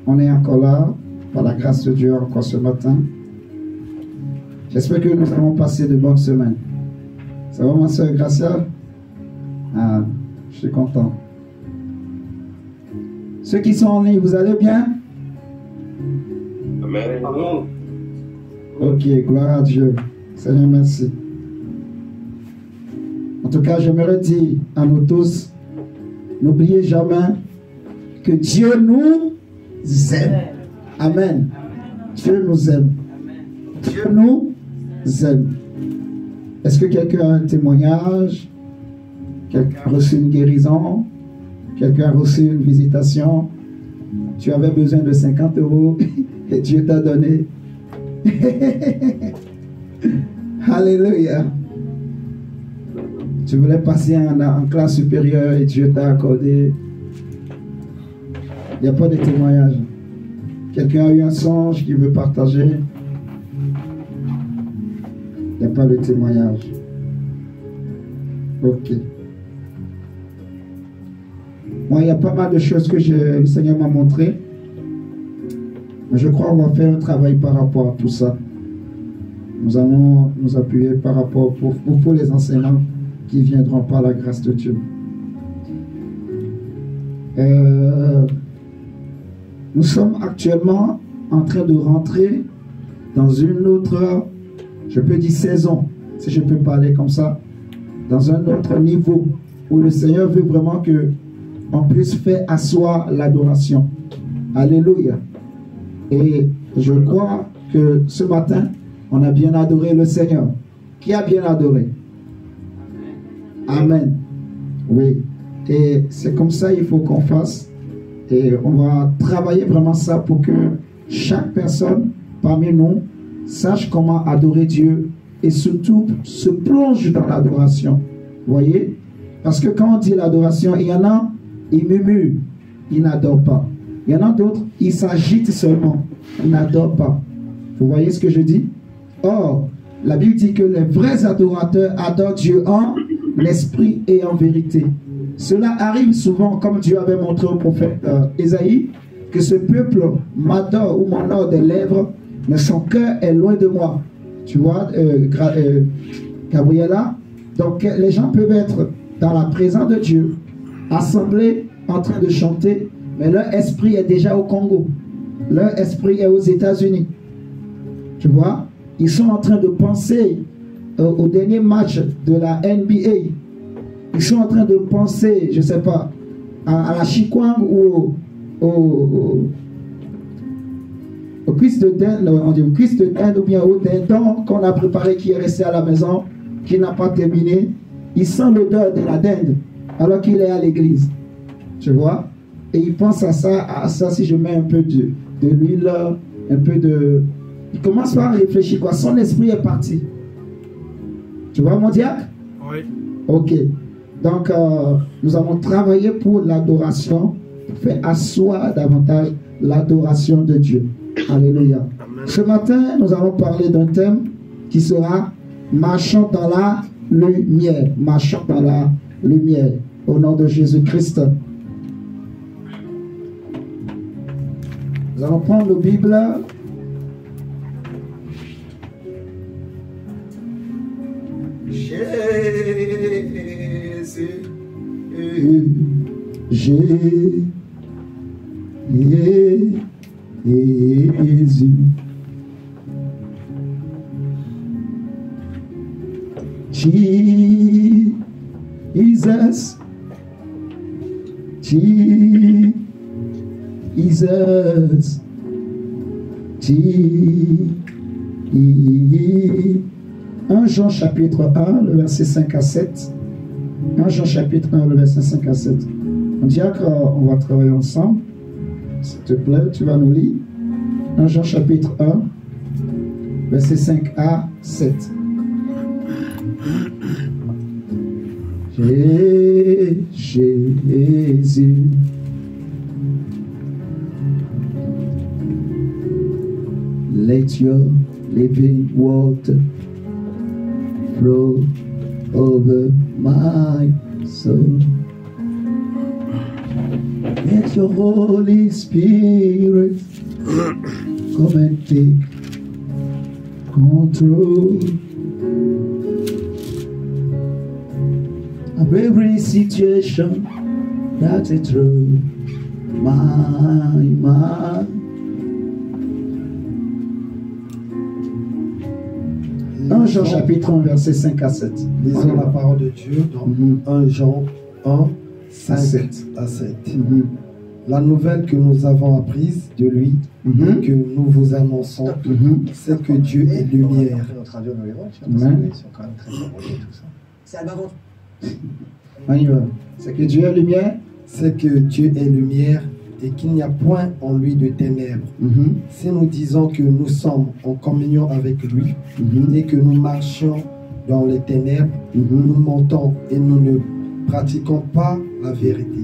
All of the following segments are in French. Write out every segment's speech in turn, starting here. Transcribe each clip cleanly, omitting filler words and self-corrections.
On est encore là, par la grâce de Dieu, encore ce matin. J'espère que nous avons passé de bonnes semaines. Ça va, ma soeur Gracia? Ah, je suis content. Ceux qui sont en ligne, vous allez bien? Amen. Ok, gloire à Dieu. Seigneur, merci. En tout cas, j'aimerais dire à nous tous, n'oubliez jamais que Dieu nous aime. Amen. Dieu nous aime. Dieu nous aime. Est-ce que quelqu'un a un témoignage? Quelqu'un a reçu une guérison? Quelqu'un a reçu une visitation? Tu avais besoin de 50 € et Dieu t'a donné. Alléluia. Tu voulais passer en classe supérieure et Dieu t'a accordé. Il n'y a pas de témoignage. Quelqu'un a eu un songe qui veut partager. Il n'y a pas de témoignage. Ok. Moi, il y a pas mal de choses que le Seigneur m'a montré. Mais je crois qu'on va faire un travail par rapport à tout ça. Nous allons nous appuyer par rapport pour les enseignants qui viendront par la grâce de Dieu. Nous sommes actuellement en train de rentrer dans une autre, je peux dire saison, si je peux parler comme ça, dans un autre niveau où le Seigneur veut vraiment que on puisse faire asseoir l'adoration. Alléluia. Et je crois que ce matin, on a bien adoré le Seigneur. Qui a bien adoré? Amen. Oui. Et c'est comme ça il faut qu'on fasse. Et on va travailler vraiment ça pour que chaque personne parmi nous sache comment adorer Dieu et surtout se plonge dans l'adoration. Vous voyez? Parce que quand on dit l'adoration, il y en a, ils murmurent, ils n'adorent pas. Il y en a d'autres, ils s'agitent seulement, ils n'adorent pas. Vous voyez ce que je dis? Or, la Bible dit que les vrais adorateurs adorent Dieu en l'esprit et en vérité. Cela arrive souvent, comme Dieu avait montré au prophète Ésaïe, que ce peuple m'adore ou m'honore des lèvres, mais son cœur est loin de moi. Tu vois, Gabriela? Donc, les gens peuvent être dans la présence de Dieu, assemblés, en train de chanter, mais leur esprit est déjà au Congo. Leur esprit est aux États-Unis. Tu vois? Ils sont en train de penser au dernier match de la NBA. Ils sont en train de penser, je ne sais pas, à la chikwang ou au cuisse de dinde, on dit cuisse de dinde ou bien au dindon qu'on a préparé qui est resté à la maison, qui n'a pas terminé. Il sent l'odeur de la dinde alors qu'il est à l'église. Tu vois? Et il pense à ça si je mets un peu de l'huile, un peu de... Il commence par réfléchir quoi. Son esprit est parti. Tu vois mon diacre? Oui. Ok. Donc, nous allons travailler pour l'adoration, pour faire asseoir davantage l'adoration de Dieu. Alléluia. Amen. Ce matin, nous allons parler d'un thème qui sera marchons dans la lumière. Marchons dans la lumière. Au nom de Jésus-Christ. Nous allons prendre la Bible. Jésus. Jesus. Jesus. 1 Jean chapitre 1, le verset 5 à 7. 1 Jean chapitre 1, le verset 5 à 7. On dirait qu'on va travailler ensemble. S'il te plaît, tu vas nous lire. 1 Jean chapitre 1, verset 5 à 7. Jésus. Let your living water flow over my soul. Let your Holy Spirit come and take control of every situation that is through my mind. 1 Jean chapitre 1 verset 5 à 7. Lisons la parole de Dieu dans 1 Jean 1, 5 à 7. La nouvelle que nous avons apprise de lui et que nous vous annonçons, c'est que Dieu est lumière. On y va. C'est que Dieu est lumière. C'est que Dieu est lumière et qu'il n'y a point en lui de ténèbres. Si nous disons que nous sommes en communion avec lui et que nous marchons dans les ténèbres, nous mentons et nous ne pratiquons pas la vérité.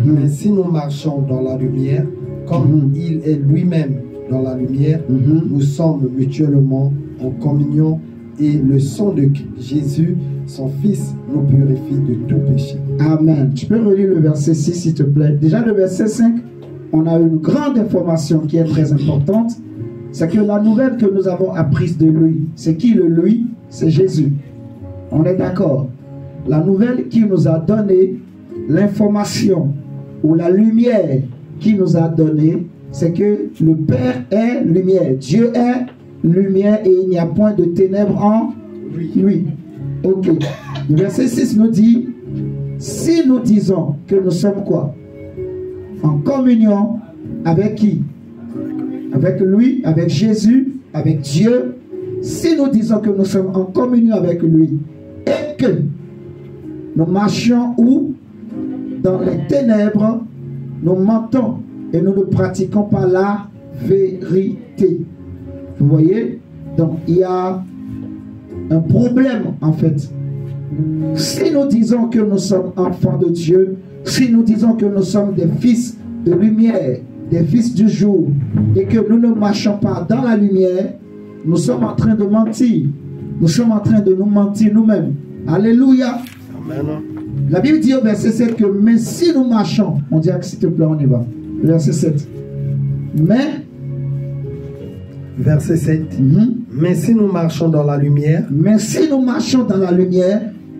Mais si nous marchons dans la lumière, comme il est lui-même dans la lumière, nous sommes mutuellement en communion et le sang de Jésus, son Fils, nous purifie de tout péché. Amen. Tu peux relire le verset 6 s'il te plaît. Déjà le verset 5, on a une grande information qui est très importante. C'est que la nouvelle que nous avons apprise de lui, c'est qui le lui? C'est Jésus. On est d'accord. La nouvelle qui nous a donné l'information ou la lumière qui nous a donné, c'est que le Père est lumière. Dieu est lumière et il n'y a point de ténèbres en lui. Ok. Le verset 6 nous dit, si nous disons que nous sommes quoi? En communion avec qui? Avec lui, avec Jésus, avec Dieu. Si nous disons que nous sommes en communion avec lui et que nous marchions où? Dans les ténèbres, nous mentons et nous ne pratiquons pas la vérité. Vous voyez? Donc il y a un problème en fait. Si nous disons que nous sommes enfants de Dieu, si nous disons que nous sommes des fils de lumière, des fils du jour, et que nous ne marchons pas dans la lumière, nous sommes en train de mentir. Nous sommes en train de nous mentir nous-mêmes. Alléluia. Amen. La Bible dit au verset 7 que, mais si nous marchons, on dit, s'il te plaît, on y va. Verset 7. Verset 7. Mais si nous marchons dans la lumière,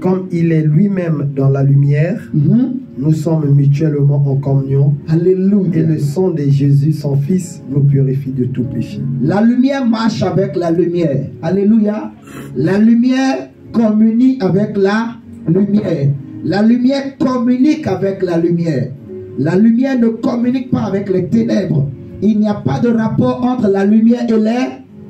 comme il est lui-même dans la lumière, nous sommes mutuellement en communion. Alléluia. Et le sang de Jésus, son Fils, nous purifie de tout péché. La lumière marche avec la lumière. Alléluia. La lumière communie avec la lumière. La lumière communique avec la lumière. La lumière ne communique pas avec les ténèbres. Il n'y a pas de rapport entre la lumière et les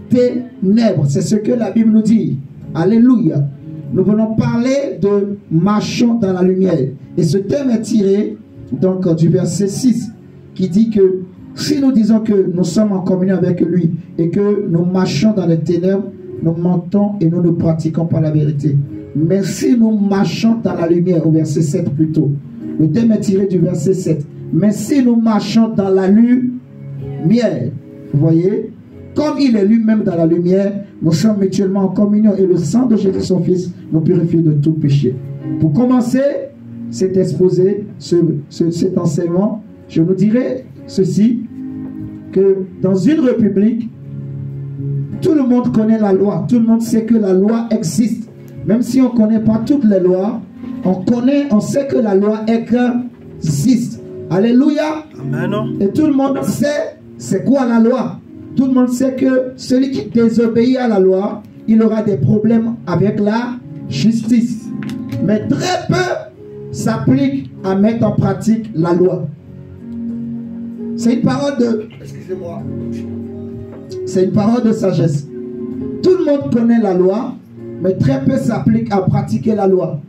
ténèbres. C'est ce que la Bible nous dit. Alléluia. Nous venons parler de marchons dans la lumière. Et ce thème est tiré donc du verset 6 qui dit que si nous disons que nous sommes en communion avec lui et que nous marchons dans les ténèbres, nous mentons et nous ne pratiquons pas la vérité. Mais si nous marchons dans la lumière, au verset 7 plutôt, le thème est tiré du verset 7. Mais si nous marchons dans la lumière, vous voyez, comme il est lui-même dans la lumière, nous sommes mutuellement en communion et le sang de Jésus son Fils nous purifie de tout péché. Pour commencer cet exposé, cet enseignement, je nous dirais ceci, que dans une république, tout le monde connaît la loi, tout le monde sait que la loi existe. Même si on ne connaît pas toutes les lois, on sait que la loi existe. Alléluia. Amen. Et tout le monde sait c'est quoi la loi. Tout le monde sait que celui qui désobéit à la loi, il aura des problèmes avec la justice. Mais très peu s'appliquent à mettre en pratique la loi. C'est une parole de... Excusez-moi. C'est une parole de sagesse. Tout le monde connaît la loi, mais très peu s'appliquent à pratiquer la loi.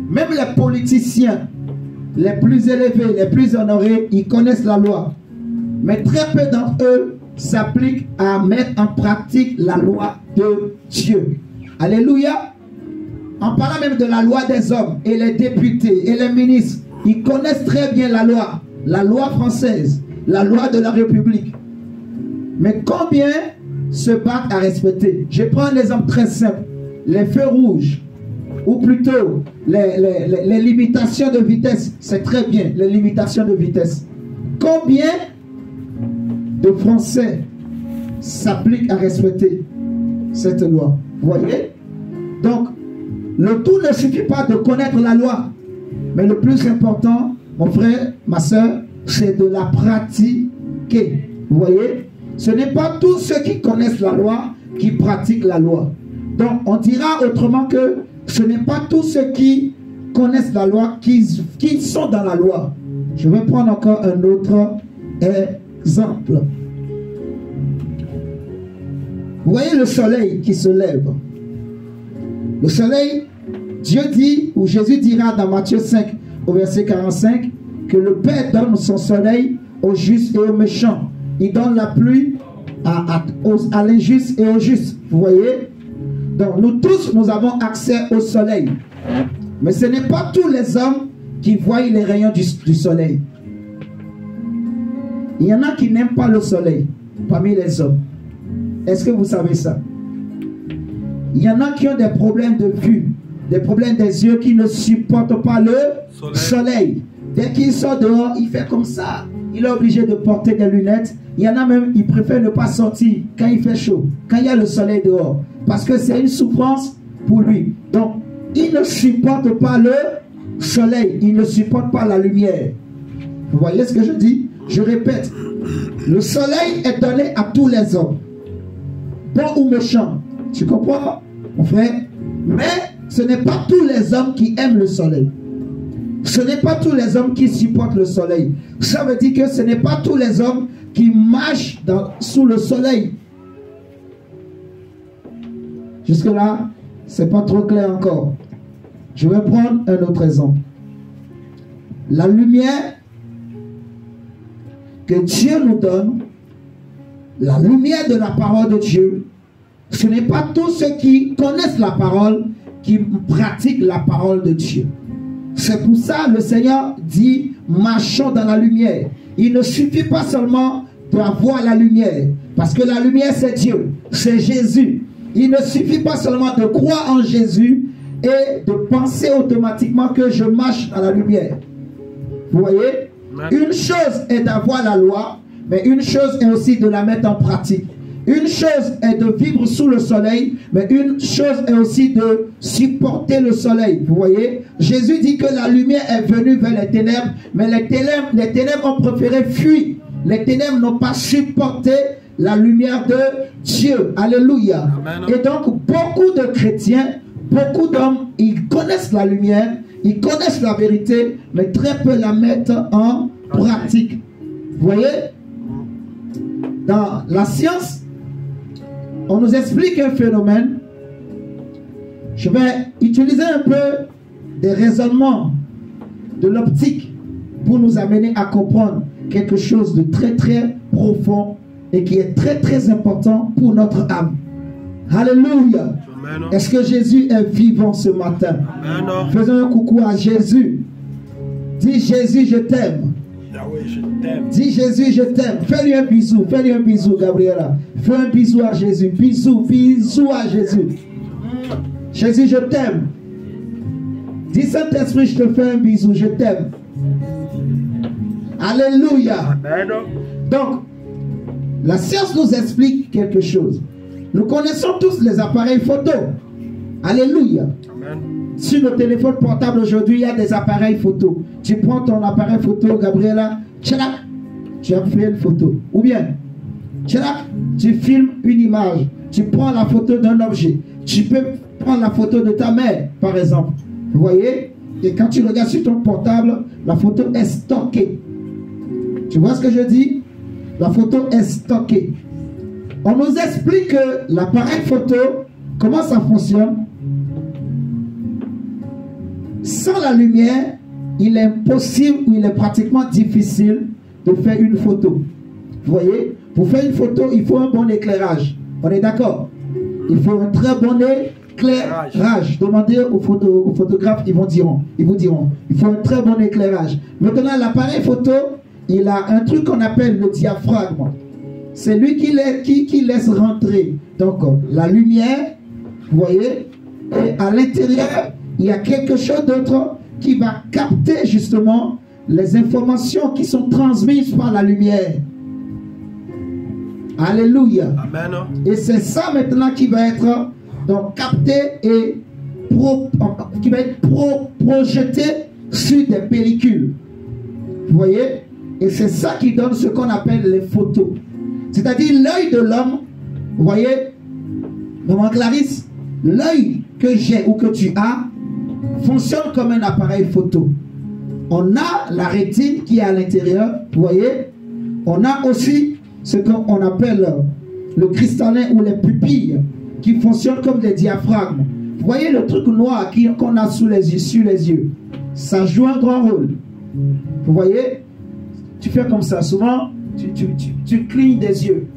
Même les politiciens, les plus élevés, les plus honorés, ils connaissent la loi. Mais très peu d'entre eux s'appliquent à mettre en pratique la loi de Dieu. Alléluia. En parlant même de la loi des hommes et les députés et les ministres, ils connaissent très bien la loi française, la loi de la République. Mais combien se battent à respecter? Je prends un exemple très simple. Les feux rouges, ou plutôt les limitations de vitesse. C'est très bien, les limitations de vitesse. combien de Français s'appliquent à respecter cette loi? Vous voyez? Donc, le tout ne suffit pas de connaître la loi. Mais le plus important, mon frère, ma soeur, c'est de la pratiquer. Vous voyez? Ce n'est pas tous ceux qui connaissent la loi qui pratiquent la loi. Donc, on dira autrement que ce n'est pas tous ceux qui connaissent la loi qui sont dans la loi. Je vais prendre encore un autre exemple. Vous voyez le soleil qui se lève. Le soleil, Dieu dit, ou Jésus dira dans Matthieu 5, au verset 45, que le Père donne son soleil aux justes et aux méchants. Il donne la pluie à l'injuste et aux justes. Vous voyez? Donc nous tous, nous avons accès au soleil. Mais ce n'est pas tous les hommes qui voient les rayons du soleil. Il y en a qui n'aiment pas le soleil parmi les hommes. Est-ce que vous savez ça? Il y en a qui ont des problèmes de vue, des problèmes des yeux, qui ne supportent pas le soleil. Dès qu'il sort dehors, il fait comme ça. Il est obligé de porter des lunettes. Il y en a même, ils préfèrent ne pas sortir quand il fait chaud, quand il y a le soleil dehors. Parce que c'est une souffrance pour lui. Donc, il ne supporte pas le soleil. Il ne supporte pas la lumière. Vous voyez ce que je dis? Je répète. Le soleil est donné à tous les hommes. Bon ou méchant. Tu comprends, mon frère? Mais ce n'est pas tous les hommes qui aiment le soleil. Ce n'est pas tous les hommes qui supportent le soleil. Ça veut dire que ce n'est pas tous les hommes qui marchent sous le soleil. Jusque-là, c'est pas trop clair encore. Je vais prendre un autre exemple. La lumière que Dieu nous donne, la lumière de la parole de Dieu, ce n'est pas tous ceux qui connaissent la parole qui pratiquent la parole de Dieu. C'est pour ça le Seigneur dit, marchons dans la lumière. Il ne suffit pas seulement d'avoir la lumière, parce que la lumière c'est Dieu, c'est Jésus. Il ne suffit pas seulement de croire en Jésus et de penser automatiquement que je marche dans la lumière. Vous voyez? Une chose est d'avoir la loi, mais une chose est aussi de la mettre en pratique. Une chose est de vivre sous le soleil, mais une chose est aussi de supporter le soleil. Vous voyez? Jésus dit que la lumière est venue vers les ténèbres, mais les ténèbres ont préféré fuir. Les ténèbres n'ont pas supporté la lumière de Dieu. Alléluia. Amen. Et donc, beaucoup de chrétiens, beaucoup d'hommes, ils connaissent la lumière, ils connaissent la vérité, mais très peu la mettent en pratique. Vous voyez? Dans la science, on nous explique un phénomène. Je vais utiliser un peu des raisonnements de l'optique pour nous amener à comprendre quelque chose de très très profond et qui est très très important pour notre âme. Alléluia. Est-ce que Jésus est vivant ce matin? Amen. Faisons un coucou à Jésus. Dis Jésus, je t'aime. Dis Jésus, je t'aime. Fais-lui un bisou, Gabriela. Fais un bisou à Jésus. Bisou à Jésus. Jésus, je t'aime. Dis Saint-Esprit, je te fais un bisou, je t'aime. Alléluia. Donc, la science nous explique quelque chose. Nous connaissons tous les appareils photo. Alléluia. Amen. Sur le téléphone portable aujourd'hui, il y a des appareils photo. Tu prends ton appareil photo, Gabriela, tu as fait une photo. Ou bien, tu filmes une image. Tu prends la photo d'un objet. Tu peux prendre la photo de ta mère, par exemple. Vous voyez? Et quand tu regardes sur ton portable, la photo est stockée. Tu vois ce que je dis? La photo est stockée. On nous explique que l'appareil photo, comment ça fonctionne? Sans la lumière, il est impossible ou il est pratiquement difficile de faire une photo. Vous voyez? Pour faire une photo, il faut un bon éclairage. On est d'accord? Il faut un très bon éclairage. Demandez aux photographes, ils vous diront. Il faut un très bon éclairage. Maintenant, l'appareil photo, il a un truc qu'on appelle le diaphragme. C'est lui qui laisse rentrer donc la lumière, vous voyez, et à l'intérieur, il y a quelque chose d'autre qui va capter justement les informations qui sont transmises par la lumière. Alléluia. Amen. Et c'est ça maintenant qui va être donc capté et qui va être projeté sur des pellicules. Vous voyez? Et c'est ça qui donne ce qu'on appelle les photos. C'est-à-dire l'œil de l'homme. Vous voyez? Maman Clarisse, l'œil que j'ai ou que tu as fonctionne comme un appareil photo. On a la rétine qui est à l'intérieur. Vous voyez? On a aussi ce qu'on appelle le cristallin ou les pupilles qui fonctionnent comme des diaphragmes. Vous voyez le truc noir qu'on a sous les yeux, ça joue un grand rôle. Vous voyez, tu fais comme ça, souvent tu clignes des yeux.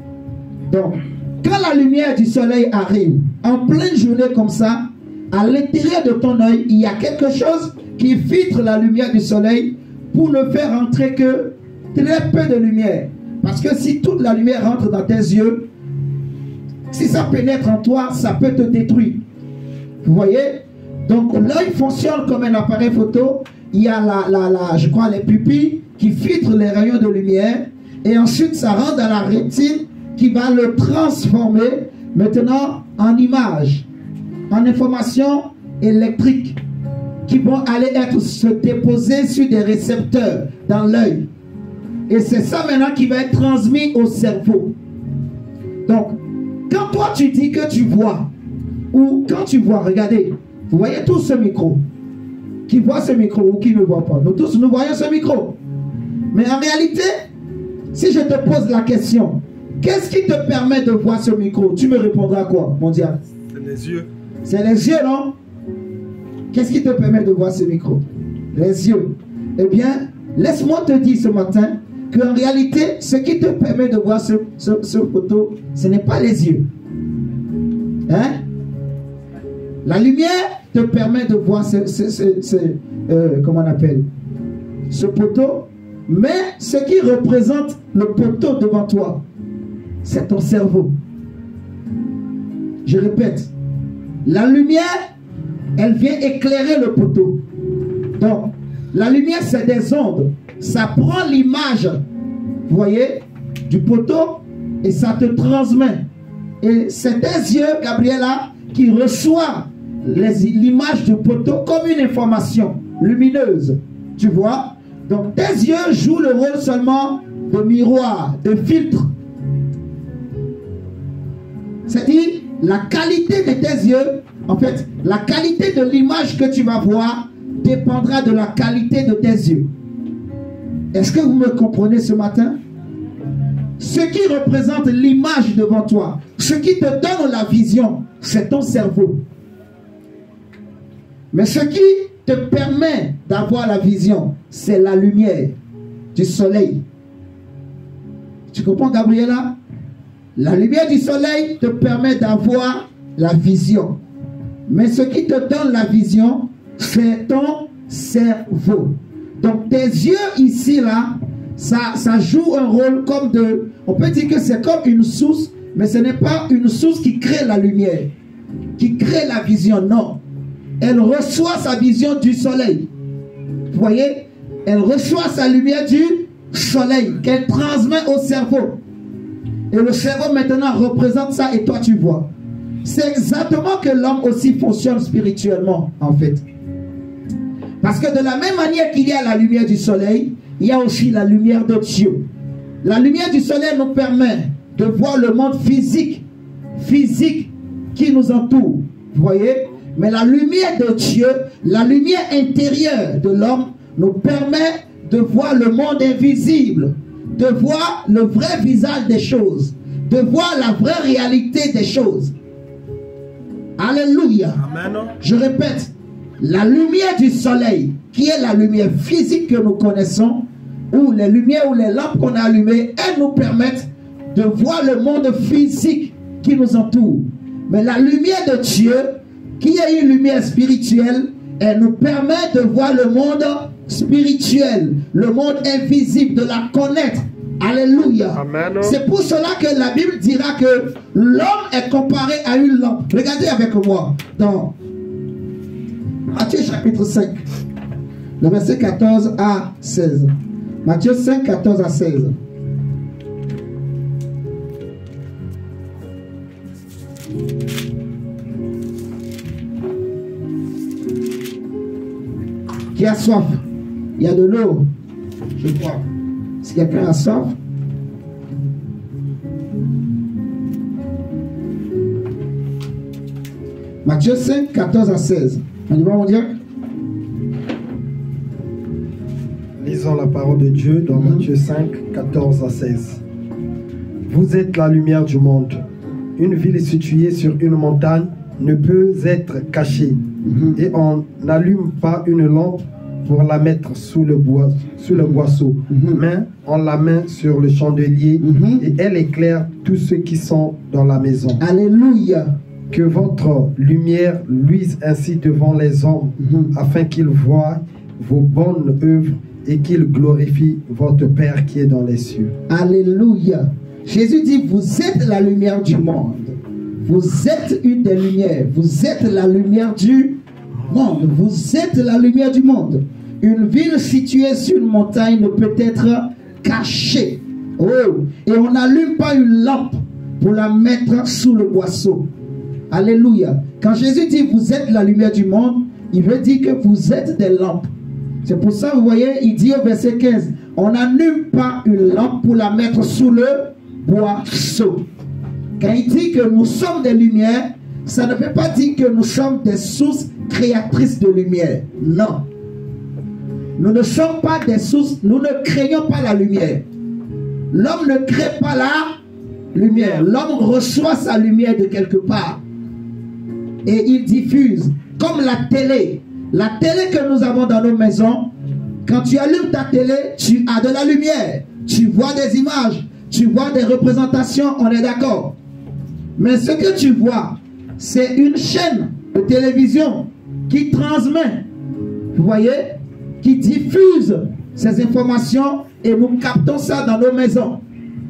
Donc, quand la lumière du soleil arrive, en pleine journée comme ça, à l'intérieur de ton œil, il y a quelque chose qui filtre la lumière du soleil pour ne faire entrer que très peu de lumière. Parce que si toute la lumière rentre dans tes yeux, si ça pénètre en toi, ça peut te détruire. Vous voyez? Donc l'œil fonctionne comme un appareil photo. Il y a je crois les pupilles qui filtrent les rayons de lumière. Et ensuite ça rentre dans la rétine qui va le transformer maintenant en image, en information électrique qui vont aller se déposer sur des récepteurs dans l'œil. Et c'est ça maintenant qui va être transmis au cerveau. Donc, quand toi tu dis que tu vois, ou quand tu vois, regardez, vous voyez tous ce micro. Qui voit ce micro ou qui ne voit pas? Nous tous, nous voyons ce micro. Mais en réalité, si je te pose la question, qu'est-ce qui te permet de voir ce micro? Tu me répondras quoi, mon diable? C'est les yeux. C'est les yeux, non? Qu'est-ce qui te permet de voir ce micro? Les yeux. Eh bien, laisse-moi te dire ce matin qu'en réalité, ce qui te permet de voir ce photo, ce n'est pas les yeux. Hein? La lumière te permet de voir comment on appelle? Ce poteau. Mais ce qui représente le poteau devant toi, c'est ton cerveau. Je répète. La lumière, elle vient éclairer le poteau. Donc, la lumière, c'est des ondes. Ça prend l'image, vous voyez, du poteau et ça te transmet. Et c'est tes yeux, Gabriela, qui reçoit l'image du poteau comme une information lumineuse. Tu vois? Donc, tes yeux jouent le rôle seulement de miroir, de filtre. C'est-à-dire, la qualité de tes yeux, en fait, la qualité de l'image que tu vas voir dépendra de la qualité de tes yeux. Est-ce que vous me comprenez ce matin? Ce qui représente l'image devant toi, ce qui te donne la vision, c'est ton cerveau. Mais ce qui te permet d'avoir la vision, c'est la lumière du soleil. Tu comprends, Gabriela? La lumière du soleil te permet d'avoir la vision. Mais ce qui te donne la vision, c'est ton cerveau. Donc tes yeux ici, là, ça joue un rôle comme de... On peut dire que c'est comme une source, mais ce n'est pas une source qui crée la lumière, qui crée la vision, non. Elle reçoit sa vision du soleil. Vous voyez? Elle reçoit sa lumière du soleil, qu'elle transmet au cerveau. Et le cerveau maintenant représente ça et toi tu vois. C'est exactement que l'homme aussi fonctionne spirituellement, en fait. Parce que de la même manière qu'il y a la lumière du soleil, il y a aussi la lumière de Dieu. La lumière du soleil nous permet de voir le monde physique qui nous entoure. Vous voyez? Mais la lumière de Dieu, la lumière intérieure de l'homme, nous permet de voir le monde invisible, de voir le vrai visage des choses, de voir la vraie réalité des choses. Alléluia. Amen. Je répète, la lumière du soleil, qui est la lumière physique que nous connaissons, ou les lumières ou les lampes qu'on a allumées, elles nous permettent de voir le monde physique qui nous entoure. Mais la lumière de Dieu, qui est une lumière spirituelle, elle nous permet de voir le monde spirituel, le monde invisible, de la connaître. Alléluia. C'est pour cela que la Bible dira que l'homme est comparé à une lampe. Regardez avec moi dans Matthieu chapitre 5. le verset 14 à 16. Matthieu 5, 14 à 16. Qui a soif? Il y a de l'eau, je crois. Si quelqu'un a soif, Matthieu 5, 14 à 16. On y va, mon Dieu? Lisons la parole de Dieu dans Matthieu 5, 14 à 16. Vous êtes la lumière du monde. Une ville située sur une montagne ne peut être cachée. Et on n'allume pas une lampe pour la mettre sous le boisseau, mais on la met sur le chandelier et elle éclaire tous ceux qui sont dans la maison. Alléluia. Que votre lumière luise ainsi devant les hommes, afin qu'ils voient vos bonnes œuvres et qu'ils glorifient votre Père qui est dans les cieux. Alléluia. Jésus dit, vous êtes la lumière du monde. Vous êtes une des lumières. Vous êtes la lumière du monde. Vous êtes la lumière du monde. Une ville située sur une montagne ne peut être cachée. Oh. Et on n'allume pas une lampe pour la mettre sous le boisseau. Alléluia. Quand Jésus dit vous êtes la lumière du monde, il veut dire que vous êtes des lampes. C'est pour ça, vous voyez, il dit au verset 15, on n'allume pas une lampe pour la mettre sous le boisseau. Quand il dit que nous sommes des lumières, ça ne veut pas dire que nous sommes des sources créatrices de lumière. Non. Nous ne sommes pas des sources, nous ne créons pas la lumière. L'homme ne crée pas la lumière. L'homme reçoit sa lumière de quelque part. Et il diffuse. Comme la télé. La télé que nous avons dans nos maisons, quand tu allumes ta télé, tu as de la lumière. Tu vois des images. Tu vois des représentations, on est d'accord. Mais ce que tu vois, c'est une chaîne de télévision qui transmet, vous voyez, qui diffuse ces informations et nous captons ça dans nos maisons.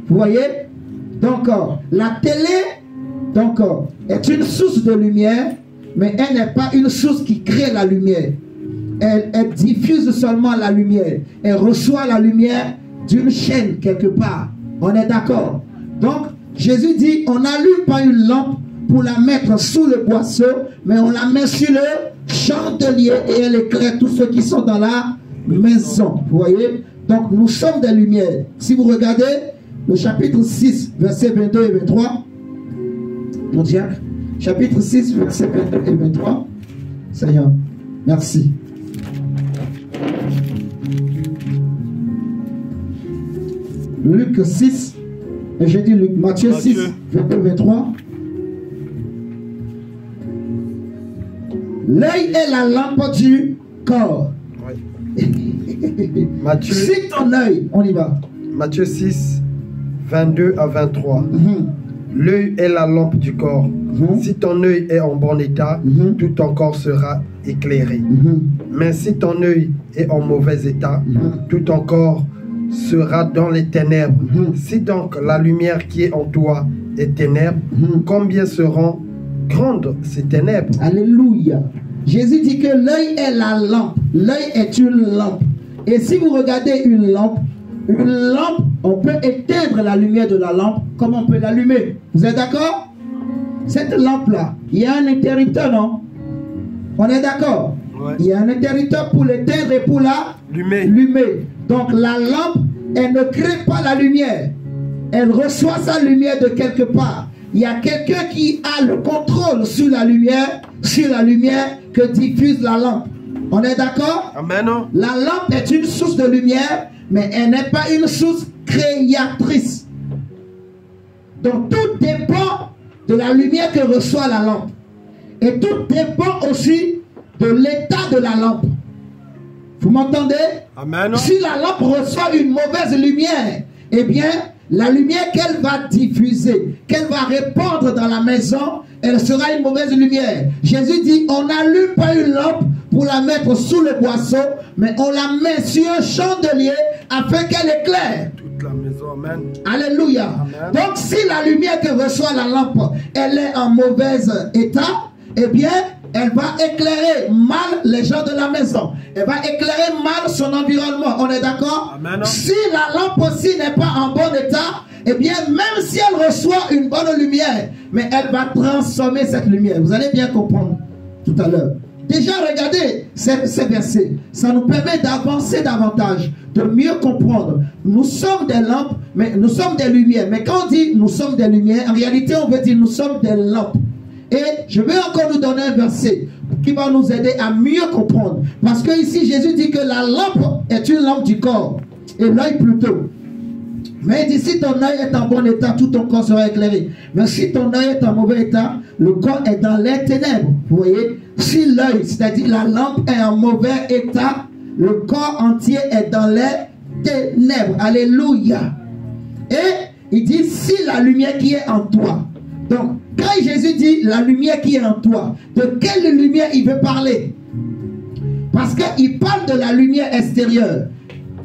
Vous voyez? Donc, la télé est une source de lumière, mais elle n'est pas une source qui crée la lumière. Elle diffuse seulement la lumière. Elle reçoit la lumière d'une chaîne quelque part. On est d'accord? Donc, Jésus dit, on n'allume pas une lampe pour la mettre sous le boisseau, mais on la met sur le chandelier et elle éclaire tous ceux qui sont dans la maison. Vous voyez? Donc, nous sommes des lumières. Si vous regardez le chapitre 6, versets 22 et 23, mon diacre, chapitre 6, versets 22 et 23, Seigneur, merci. Luc 6, et j'ai dit Luc, Matthieu 6, 22, 23. L'œil est la lampe du corps. Matthieu, si ton œil, on y va. Matthieu 6, 22 à 23. L'œil est la lampe du corps. Si ton œil est en bon état, tout ton corps sera éclairé. Mais si ton œil est en mauvais état, tout ton corps sera dans les ténèbres. Si donc la lumière qui est en toi est ténèbres, combien seront grandes ces ténèbres? Alléluia. Jésus dit que l'œil est la lampe. L'œil est une lampe. Et si vous regardez une lampe, on peut éteindre la lumière de la lampe comme on peut l'allumer. Vous êtes d'accord? Cette lampe-là, il y a un interrupteur, non? On est d'accord? Ouais. Il y a un interrupteur pour l'éteindre et pour l'allumer. Donc la lampe, elle ne crée pas la lumière. Elle reçoit sa lumière de quelque part. Il y a quelqu'un qui a le contrôle sur la lumière que diffuse la lampe. On est d'accord? Amen. La lampe est une source de lumière, mais elle n'est pas une source créatrice. Donc tout dépend de la lumière que reçoit la lampe. Et tout dépend aussi de l'état de la lampe. Vous m'entendez? Amen. Si la lampe reçoit une mauvaise lumière, eh bien, la lumière qu'elle va diffuser, qu'elle va répandre dans la maison, elle sera une mauvaise lumière. Jésus dit, on n'allume pas une lampe pour la mettre sous le boisseau, mais on la met sur un chandelier afin qu'elle éclaire toute la maison. Amen. Alléluia. Amen. Donc si la lumière que reçoit la lampe, elle est en mauvais état, eh bien, elle va éclairer mal les gens de la maison. Elle va éclairer mal son environnement. On est d'accord? Si la lampe aussi n'est pas en bon état, eh bien, même si elle reçoit une bonne lumière, mais elle va transformer cette lumière. Vous allez bien comprendre tout à l'heure. Déjà, regardez ces versets. Ça nous permet d'avancer davantage, de mieux comprendre. Nous sommes des lampes, mais nous sommes des lumières. Mais quand on dit nous sommes des lumières, en réalité, on veut dire nous sommes des lampes. Et je vais encore nous donner un verset qui va nous aider à mieux comprendre. Parce que ici, Jésus dit que la lampe est une lampe du corps. Et l'œil plutôt. Mais il dit, si ton œil est en bon état, tout ton corps sera éclairé. Mais si ton œil est en mauvais état, le corps est dans les ténèbres. Vous voyez? Si l'œil, c'est-à-dire la lampe, est en mauvais état, le corps entier est dans les ténèbres. Alléluia. Et il dit, si la lumière qui est en toi. Donc, quand Jésus dit la lumière qui est en toi, de quelle lumière il veut parler? Parce qu'il parle de la lumière extérieure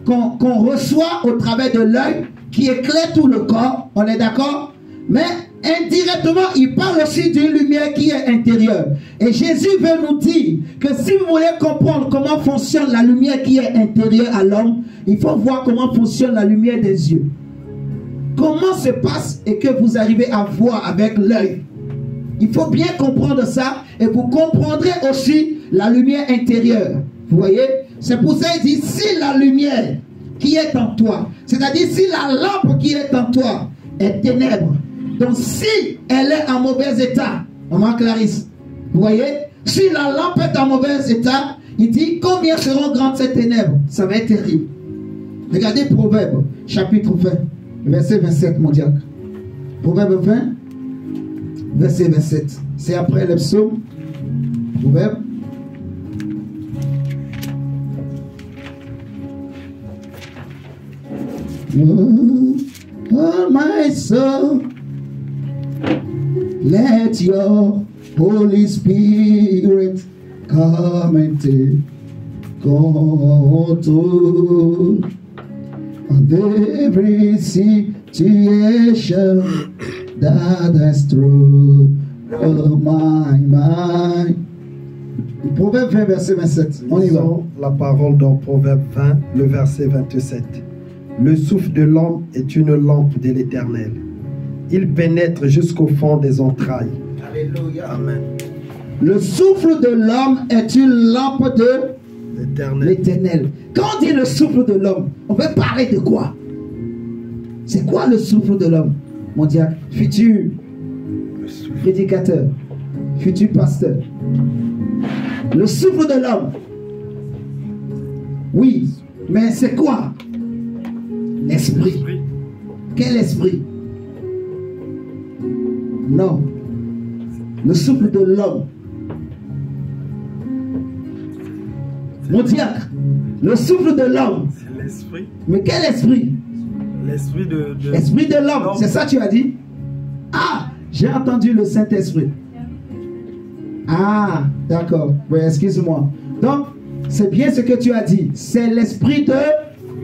qu'on reçoit au travers de l'œil, qui éclaire tout le corps, on est d'accord? Mais indirectement, il parle aussi d'une lumière qui est intérieure. Et Jésus veut nous dire que si vous voulez comprendre comment fonctionne la lumière qui est intérieure à l'homme, il faut voir comment fonctionne la lumière des yeux. Comment se passe et que vous arrivez à voir avec l'œil. Il faut bien comprendre ça et vous comprendrez aussi la lumière intérieure. Vous voyez? C'est pour ça qu'il dit, si la lumière qui est en toi, c'est-à-dire si la lampe qui est en toi est ténèbre, donc si elle est en mauvais état, maman Clarisse, vous voyez, si la lampe est en mauvais état, il dit combien seront grandes ces ténèbres? Ça va être terrible. Regardez Proverbe, chapitre 20, verset 27, mon diacre. Proverbe 20, verset 27. C'est après le psaume. Proverbe. Oh my soul, let your Holy Spirit come and take control of every situation that has through my mind. Proverbe 20, verset 27. On y va. La parole dans Proverbe 20, le verset 27. Le souffle de l'homme est une lampe de l'Éternel. Il pénètre jusqu'au fond des entrailles. Alléluia. Amen. Le souffle de l'homme est une lampe de l'Éternel. Quand on dit le souffle de l'homme, on veut parler de quoi? C'est quoi le souffle de l'homme? Mon diacre, futur prédicateur, futur pasteur. Le souffle de l'homme. Oui, mais c'est quoi? L'esprit. Quel esprit? Non. Le souffle de l'homme. Mon diacre, le souffle de l'homme. C'est l'esprit. Mais quel esprit? L'esprit de L'esprit de l'homme. C'est ça que tu as dit? Ah, j'ai entendu le Saint-Esprit. Ah, d'accord. Oui, excuse-moi. Donc, c'est bien ce que tu as dit. C'est l'esprit de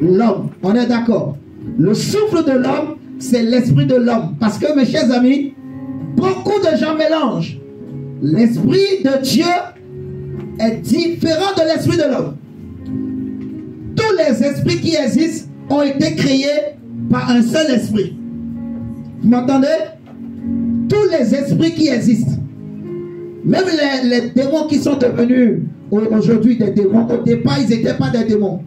l'homme. On est d'accord. Le souffle de l'homme, c'est l'esprit de l'homme. Parce que, mes chers amis, beaucoup de gens mélangent. L'esprit de Dieu est différent de l'esprit de l'homme. Tous les esprits qui existent ont été créés par un seul esprit. Vous m'entendez? Tous les esprits qui existent, même les démons qui sont devenus aujourd'hui des démons, au départ ils n'étaient pas des démons.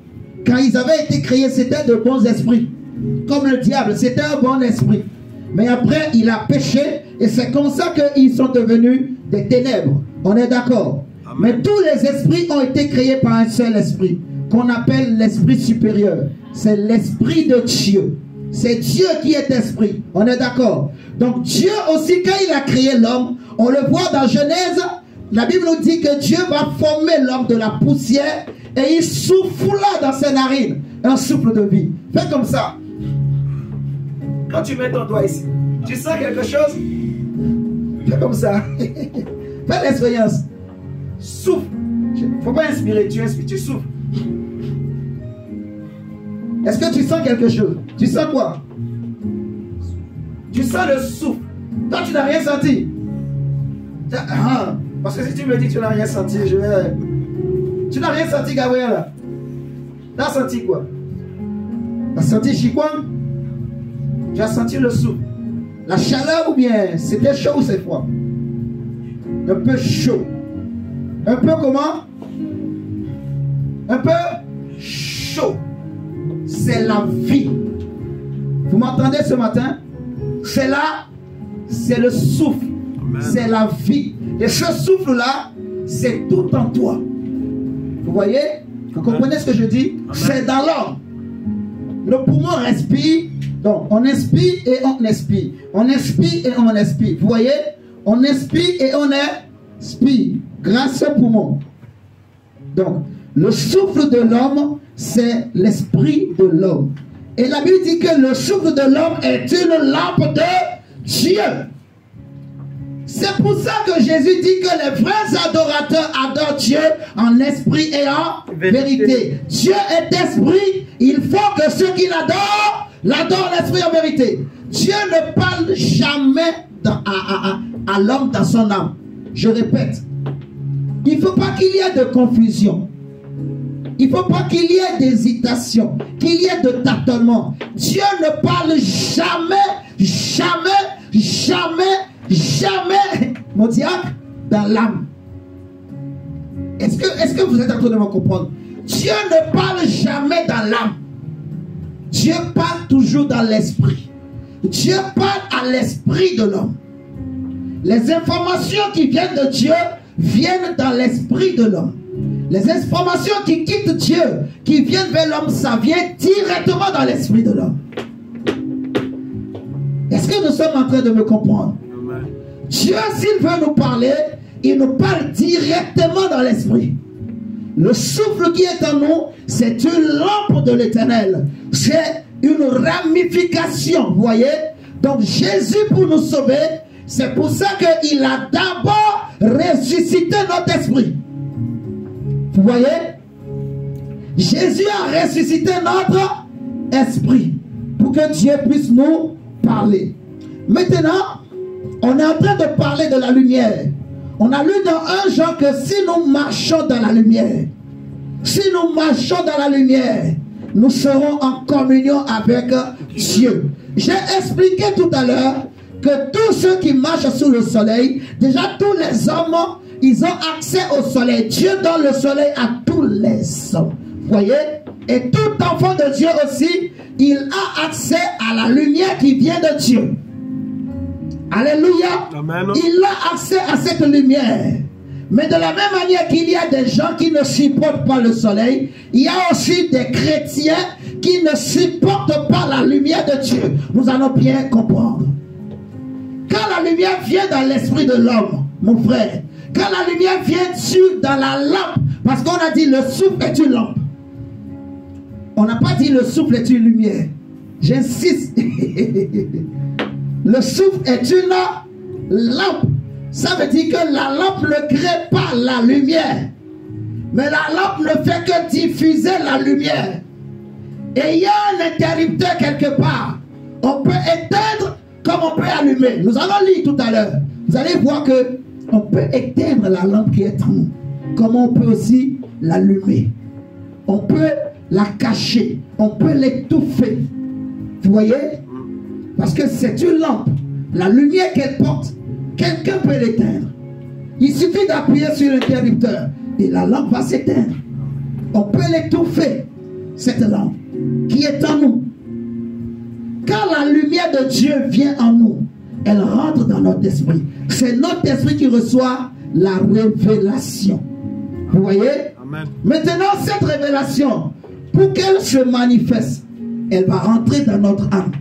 Quand ils avaient été créés, c'était de bons esprits. Comme le diable, c'était un bon esprit. Mais après, il a péché et c'est comme ça qu'ils sont devenus des ténèbres. On est d'accord? Mais tous les esprits ont été créés par un seul esprit, qu'on appelle l'esprit supérieur. C'est l'esprit de Dieu. C'est Dieu qui est esprit. On est d'accord? Donc Dieu aussi, quand il a créé l'homme, on le voit dans Genèse, la Bible nous dit que Dieu va former l'homme de la poussière et il souffla dans ses narines un souffle de vie. Fais comme ça. Quand tu mets ton doigt ici, tu sens quelque chose? Fais comme ça. Fais l'expérience. Souffle. Il ne faut pas inspirer, tu inspires, tu souffles. Est-ce que tu sens quelque chose? Tu sens quoi? Tu sens le souffle. Toi, tu n'as rien senti. Parce que si tu me dis que tu n'as rien senti, je vais... Tu n'as rien senti, Gabriel? Tu as senti quoi? Tu as senti Chikwang? Tu as senti le souffle? La chaleur ou bien c'était chaud ou c'est froid? Un peu chaud. Un peu comment? Un peu chaud. C'est la vie. Vous m'entendez ce matin? C'est là, c'est le souffle. C'est la vie. Et ce souffle-là, c'est tout en toi. Vous voyez? Vous comprenez ce que je dis? C'est dans l'homme. Le poumon respire. Donc, on inspire et on expire. On inspire et on expire. Vous voyez? On inspire et on expire. Grâce au poumon. Donc, le souffle de l'homme, c'est l'esprit de l'homme. Et la Bible dit que le souffle de l'homme est une lampe de Dieu. C'est pour ça que Jésus dit que les vrais adorateurs adorent Dieu en esprit et en vérité. Dieu est esprit. Il faut que ceux qui l'adorent en esprit et en vérité. Dieu ne parle jamais à l'homme dans son âme. Je répète. Il ne faut pas qu'il y ait de confusion. Il ne faut pas qu'il y ait d'hésitation, qu'il y ait de tâtonnement. Dieu ne parle jamais, mon diable, dans l'âme. Est-ce que vous êtes en train de me comprendre? Dieu ne parle jamais dans l'âme. Dieu parle toujours dans l'esprit. Dieu parle à l'esprit de l'homme. Les informations qui viennent de Dieu viennent dans l'esprit de l'homme. Les informations qui quittent Dieu, qui viennent vers l'homme, ça vient directement dans l'esprit de l'homme. Est-ce que nous sommes en train de me comprendre? Dieu, s'il veut nous parler, il nous parle directement dans l'esprit. Le souffle qui est en nous, c'est une lampe de l'Éternel. C'est une ramification, vous voyez? Donc Jésus, pour nous sauver, c'est pour ça qu'il a d'abord ressuscité notre esprit. Vous voyez? Jésus a ressuscité notre esprit pour que Dieu puisse nous parler. Maintenant, on est en train de parler de la lumière. On a lu dans 1 Jean que si nous marchons dans la lumière, nous serons en communion avec Dieu. J'ai expliqué tout à l'heure que tous ceux qui marchent sous le soleil, déjà tous les hommes, ils ont accès au soleil. Dieu donne le soleil à tous les hommes. Vous voyez? Et tout enfant de Dieu aussi, il a accès à la lumière qui vient de Dieu. Alléluia. Amen. Il a accès à cette lumière. Mais de la même manière qu'il y a des gens qui ne supportent pas le soleil, il y a aussi des chrétiens qui ne supportent pas la lumière de Dieu. Nous allons bien comprendre. Quand la lumière vient dans l'esprit de l'homme, mon frère, quand la lumière vient dans la lampe, parce qu'on a dit le souffle est une lampe. On n'a pas dit le souffle est une lumière. J'insiste. Le souffle est une lampe. Ça veut dire que la lampe ne crée pas la lumière. Mais la lampe ne fait que diffuser la lumière. Et il y a un interrupteur quelque part. On peut éteindre comme on peut allumer. Nous allons lire tout à l'heure. Vous allez voir que on peut éteindre la lampe qui est en nous. Comment on peut aussi l'allumer. On peut la cacher. On peut l'étouffer. Vous voyez? Parce que c'est une lampe. La lumière qu'elle porte, quelqu'un peut l'éteindre. Il suffit d'appuyer sur l'interrupteur et la lampe va s'éteindre. On peut l'étouffer, cette lampe qui est en nous. Quand la lumière de Dieu vient en nous, elle rentre dans notre esprit. C'est notre esprit qui reçoit la révélation. Vous voyez? Amen. Maintenant, cette révélation, pour qu'elle se manifeste, elle va rentrer dans notre âme.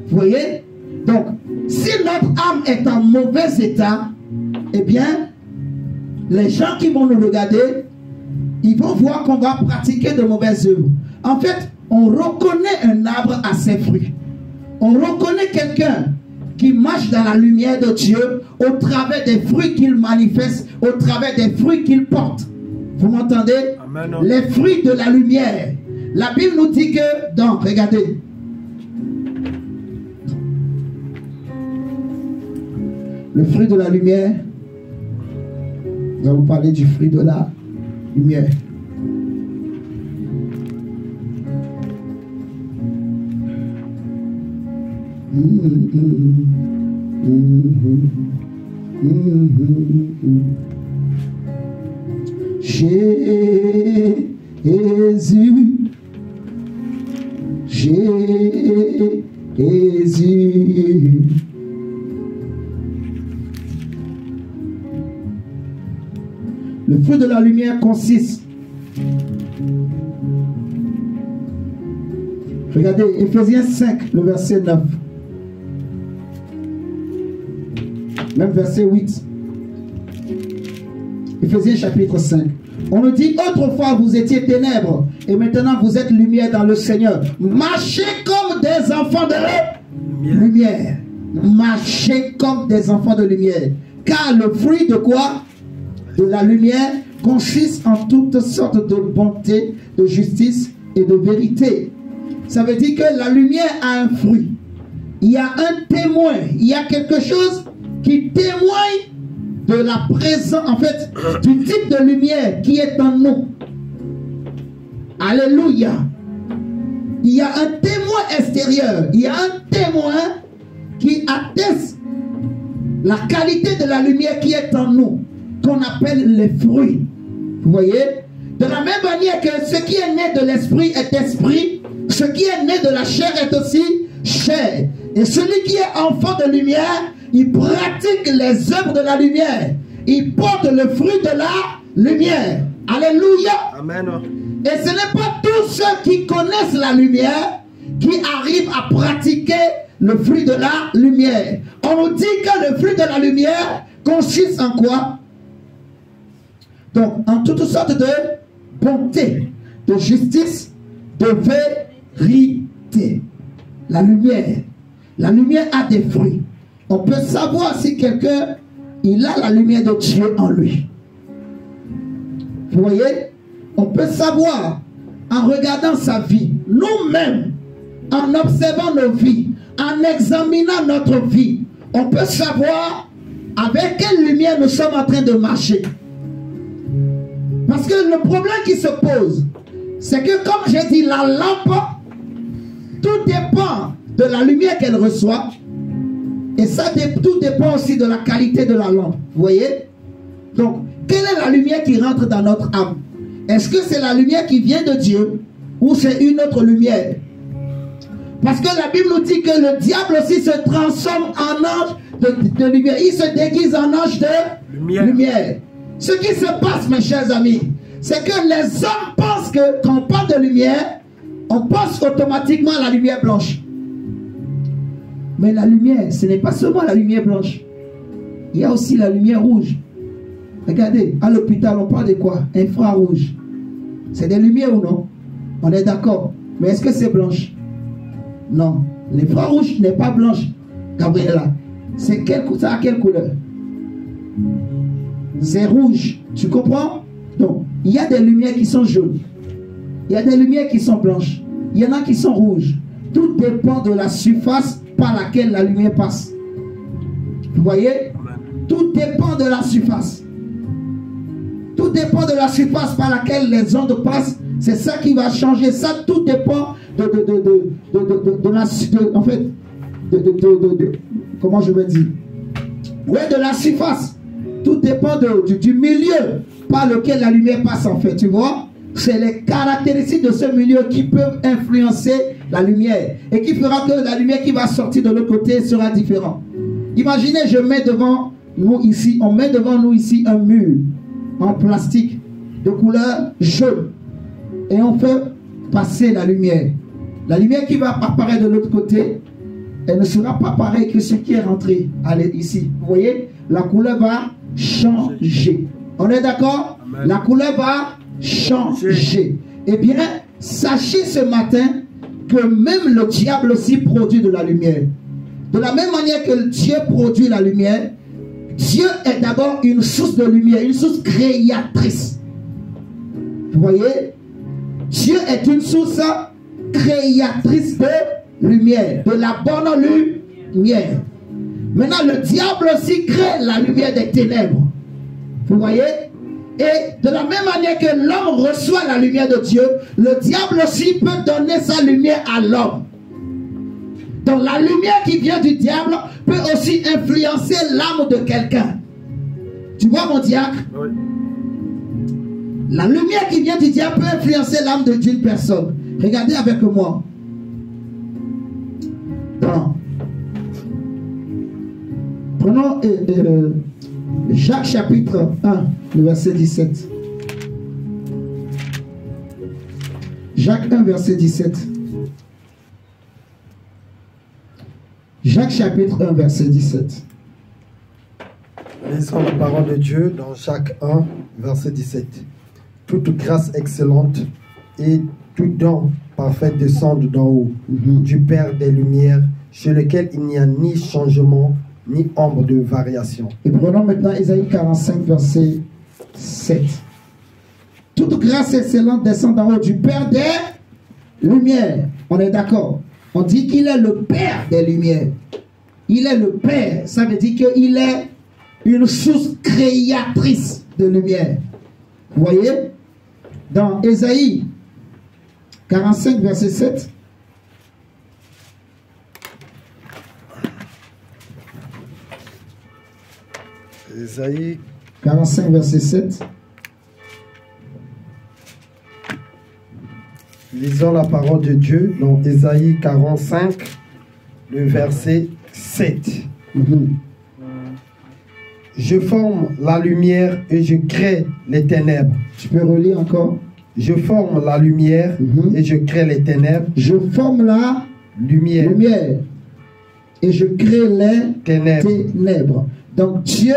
Vous voyez? Donc, si notre âme est en mauvais état, eh bien, les gens qui vont nous regarder, ils vont voir qu'on va pratiquer de mauvaises œuvres. En fait, on reconnaît un arbre à ses fruits. On reconnaît quelqu'un qui marche dans la lumière de Dieu au travers des fruits qu'il manifeste, au travers des fruits qu'il porte. Vous m'entendez? Amen. Les fruits de la lumière. La Bible nous dit que, donc, regardez. Le fruit de la lumière. Nous allons parler du fruit de la lumière. Jésus, Jésus. Le fruit de la lumière consiste. Regardez, Ephésiens 5, le verset 9. Même verset 8. Ephésiens chapitre 5. On nous dit, autrefois vous étiez ténèbres, et maintenant vous êtes lumière dans le Seigneur. Marchez comme des enfants de lumière. Marchez comme des enfants de lumière. Car le fruit de quoi? De la lumière consiste en toutes sortes de bonté, de justice et de vérité. Ça veut dire que la lumière a un fruit. Il y a un témoin. Il y a quelque chose qui témoigne de la présence, en fait, du type de lumière qui est en nous. Alléluia. Il y a un témoin extérieur. Il y a un témoin qui atteste la qualité de la lumière qui est en nous, qu'on appelle les fruits. Vous voyez? De la même manière que ce qui est né de l'esprit est esprit, ce qui est né de la chair est aussi chair. Et celui qui est enfant de lumière, il pratique les œuvres de la lumière. Il porte le fruit de la lumière. Alléluia. Amen. Et ce n'est pas tous ceux qui connaissent la lumière qui arrivent à pratiquer le fruit de la lumière. On nous dit que le fruit de la lumière consiste en quoi? Donc, en toutes sortes de bonté, de justice, de vérité. La lumière a des fruits. On peut savoir si quelqu'un, il a la lumière de Dieu en lui. Vous voyez? On peut savoir en regardant sa vie, nous-mêmes, en observant nos vies, en examinant notre vie, on peut savoir avec quelle lumière nous sommes en train de marcher. Parce que le problème qui se pose, c'est que comme j'ai dit, la lampe, tout dépend de la lumière qu'elle reçoit. Et ça, tout dépend aussi de la qualité de la lampe. Vous voyez? Donc, quelle est la lumière qui rentre dans notre âme? Est-ce que c'est la lumière qui vient de Dieu ou c'est une autre lumière? Parce que la Bible nous dit que le diable aussi se transforme en ange de lumière. Il se déguise en ange de lumière. Ce qui se passe, mes chers amis, c'est que les hommes pensent que quand on parle de lumière, on pense automatiquement à la lumière blanche. Mais la lumière, ce n'est pas seulement la lumière blanche. Il y a aussi la lumière rouge. Regardez, à l'hôpital, on parle de quoi? Infrarouge. C'est des lumières ou non? On est d'accord. Mais est-ce que c'est blanche? Non. L'infrarouge n'est pas blanche. Gabriela, c'est ça a quelle couleur? C'est rouge. Tu comprends? Donc, il y a des lumières qui sont jaunes. Il y a des lumières qui sont blanches. Il y en a qui sont rouges. Tout dépend de la surface par laquelle la lumière passe. Vous voyez? Tout dépend de la surface. Tout dépend de la surface par laquelle les ondes passent. C'est ça qui va changer. Ça, tout dépend comment je vais dire? Ouais, de la surface. Tout dépend du milieu par lequel la lumière passe, en fait. Tu vois? C'est les caractéristiques de ce milieu qui peuvent influencer la lumière et qui fera que la lumière qui va sortir de l'autre côté sera différente. Imaginez, je mets devant nous ici, on met devant nous ici un mur en plastique de couleur jaune et on fait passer la lumière. La lumière qui va apparaître de l'autre côté, elle ne sera pas pareille que ce qui est rentré. Allez, ici, vous voyez, la couleur va changer. On est d'accord? La couleur va changer. Eh bien, sachez ce matin que même le diable aussi produit de la lumière. De la même manière que Dieu produit la lumière, Dieu est d'abord une source de lumière, une source créatrice. Vous voyez? Dieu est une source créatrice de lumière, de la bonne lumière. Maintenant, le diable aussi crée la lumière des ténèbres. Vous voyez? Et de la même manière que l'homme reçoit la lumière de Dieu, le diable aussi peut donner sa lumière à l'homme. Donc la lumière qui vient du diable peut aussi influencer l'âme de quelqu'un. Tu vois mon diacre? Oui. La lumière qui vient du diable peut influencer l'âme d'une personne. Regardez avec moi. Dans prenons Jacques chapitre 1, le verset 17. Jacques 1, verset 17. Jacques chapitre 1, verset 17. Lisons la parole de Dieu dans Jacques 1, verset 17. Toute grâce excellente et tout don parfait descendent d'en haut, du Père des Lumières, chez lequel il n'y a ni changement, ni ombre de variation. Et prenons maintenant Ésaïe 45, verset 7. Toute grâce excellente descend d'en haut, du Père des Lumières. On est d'accord? On dit qu'il est le Père des Lumières. Il est le Père. Ça veut dire qu'il est une source créatrice de lumière. Vous voyez? Dans Ésaïe 45, verset 7. Ésaïe 45, verset 7. Lisons la parole de Dieu dans Ésaïe 45, le verset 7. Je forme la lumière et je crée les ténèbres. Tu peux relire encore? Je forme la lumière et je crée les ténèbres. Je forme la lumière et je crée les ténèbres. Donc Dieu,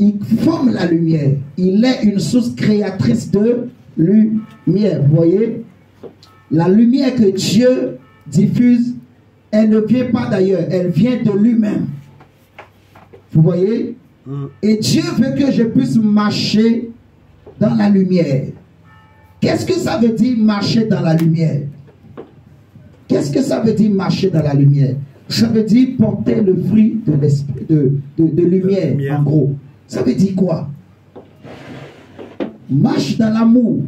il forme la lumière. Il est une source créatrice de lumière. Vous voyez? La lumière que Dieu diffuse, elle ne vient pas d'ailleurs. Elle vient de lui-même. Vous voyez? Et Dieu veut que je puisse marcher dans la lumière. Qu'est-ce que ça veut dire marcher dans la lumière? Qu'est-ce que ça veut dire marcher dans la lumière? Ça veut dire porter le fruit de l'esprit de lumière, en gros. Ça veut dire quoi? Marche dans l'amour.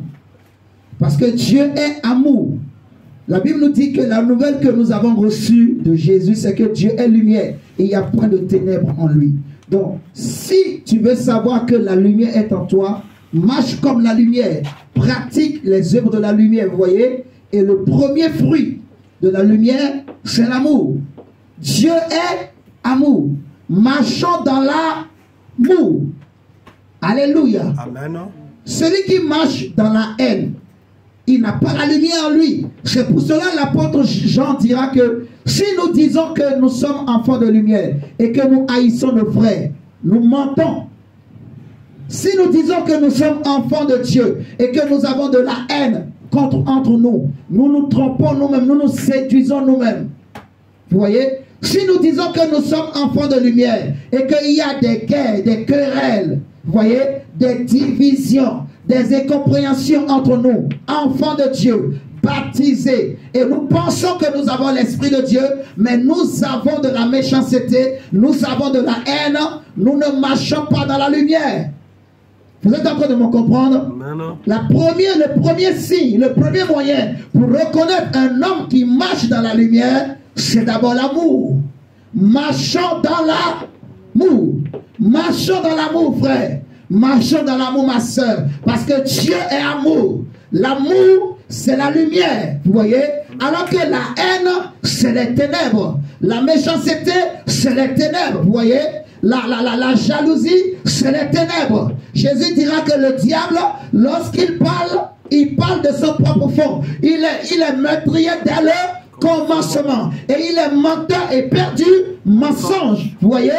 Parce que Dieu est amour. La Bible nous dit que la nouvelle que nous avons reçue de Jésus, c'est que Dieu est lumière et il n'y a point de ténèbres en lui. Donc, si tu veux savoir que la lumière est en toi, marche comme la lumière, pratique les œuvres de la lumière, vous voyez? Et le premier fruit de la lumière, c'est l'amour. Dieu est amour. Marchons dans l'amour. Alléluia. Amen. Celui qui marche dans la haine, il n'a pas la lumière en lui. C'est pour cela l'apôtre Jean dira que si nous disons que nous sommes enfants de lumière et que nous haïssons nos frères, nous mentons. Si nous disons que nous sommes enfants de Dieu et que nous avons de la haine entre nous, nous nous trompons nous-mêmes, nous nous séduisons nous-mêmes. Vous voyez? Si nous disons que nous sommes enfants de lumière et qu'il y a des guerres, des querelles, vous voyez, des divisions, des incompréhensions entre nous, enfants de Dieu, baptisés, et nous pensons que nous avons l'Esprit de Dieu, mais nous avons de la méchanceté, nous avons de la haine, nous ne marchons pas dans la lumière. Vous êtes en train de me comprendre? Le premier signe, le premier moyen pour reconnaître un homme qui marche dans la lumière, c'est d'abord l'amour. Marchons dans l'amour. Marchons dans l'amour, frère. Marchons dans l'amour, ma soeur. Parce que Dieu est amour. L'amour, c'est la lumière. Vous voyez? Alors que la haine, c'est les ténèbres. La méchanceté, c'est les ténèbres. Vous voyez? La jalousie, c'est les ténèbres. Jésus dira que le diable, lorsqu'il parle, il parle de son propre fond. Il est meurtrier dès le commencement. Et il est menteur et perdu mensonge. Vous voyez?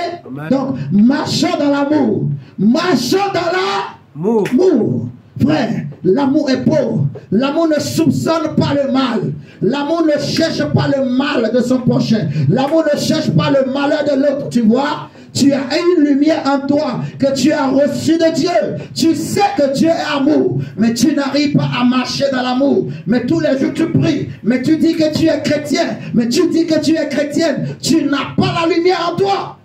Donc, marchons dans l'amour. Marchons dans l'amour. Frère, l'amour est beau. L'amour ne soupçonne pas le mal. L'amour ne cherche pas le mal de son prochain. L'amour ne cherche pas le malheur de l'autre. Tu vois? Tu as une lumière en toi que tu as reçue de Dieu. Tu sais que Dieu est amour, mais tu n'arrives pas à marcher dans l'amour. Mais tous les jours tu pries, mais tu dis que tu es chrétien, mais tu dis que tu es chrétienne. Tu n'as pas la lumière en toi.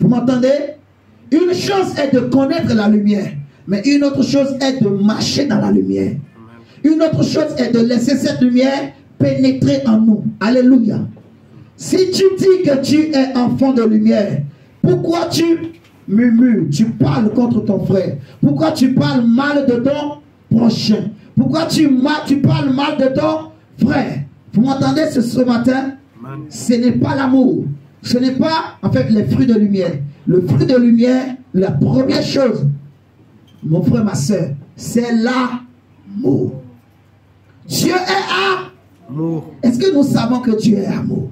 Vous m'entendez? Une chose est de connaître la lumière, mais une autre chose est de marcher dans la lumière. Une autre chose est de laisser cette lumière pénétrer en nous. Alléluia. Si tu dis que tu es enfant de lumière, pourquoi tu murmures, tu parles contre ton frère? Pourquoi tu parles mal de ton prochain? Pourquoi tu parles mal de ton frère? Vous m'entendez ce matin? Ce n'est pas l'amour. Ce n'est pas, en fait, les fruits de lumière. Le fruit de lumière, la première chose, mon frère, ma soeur, c'est l'amour. Dieu est amour. Est-ce que nous savons que Dieu est amour?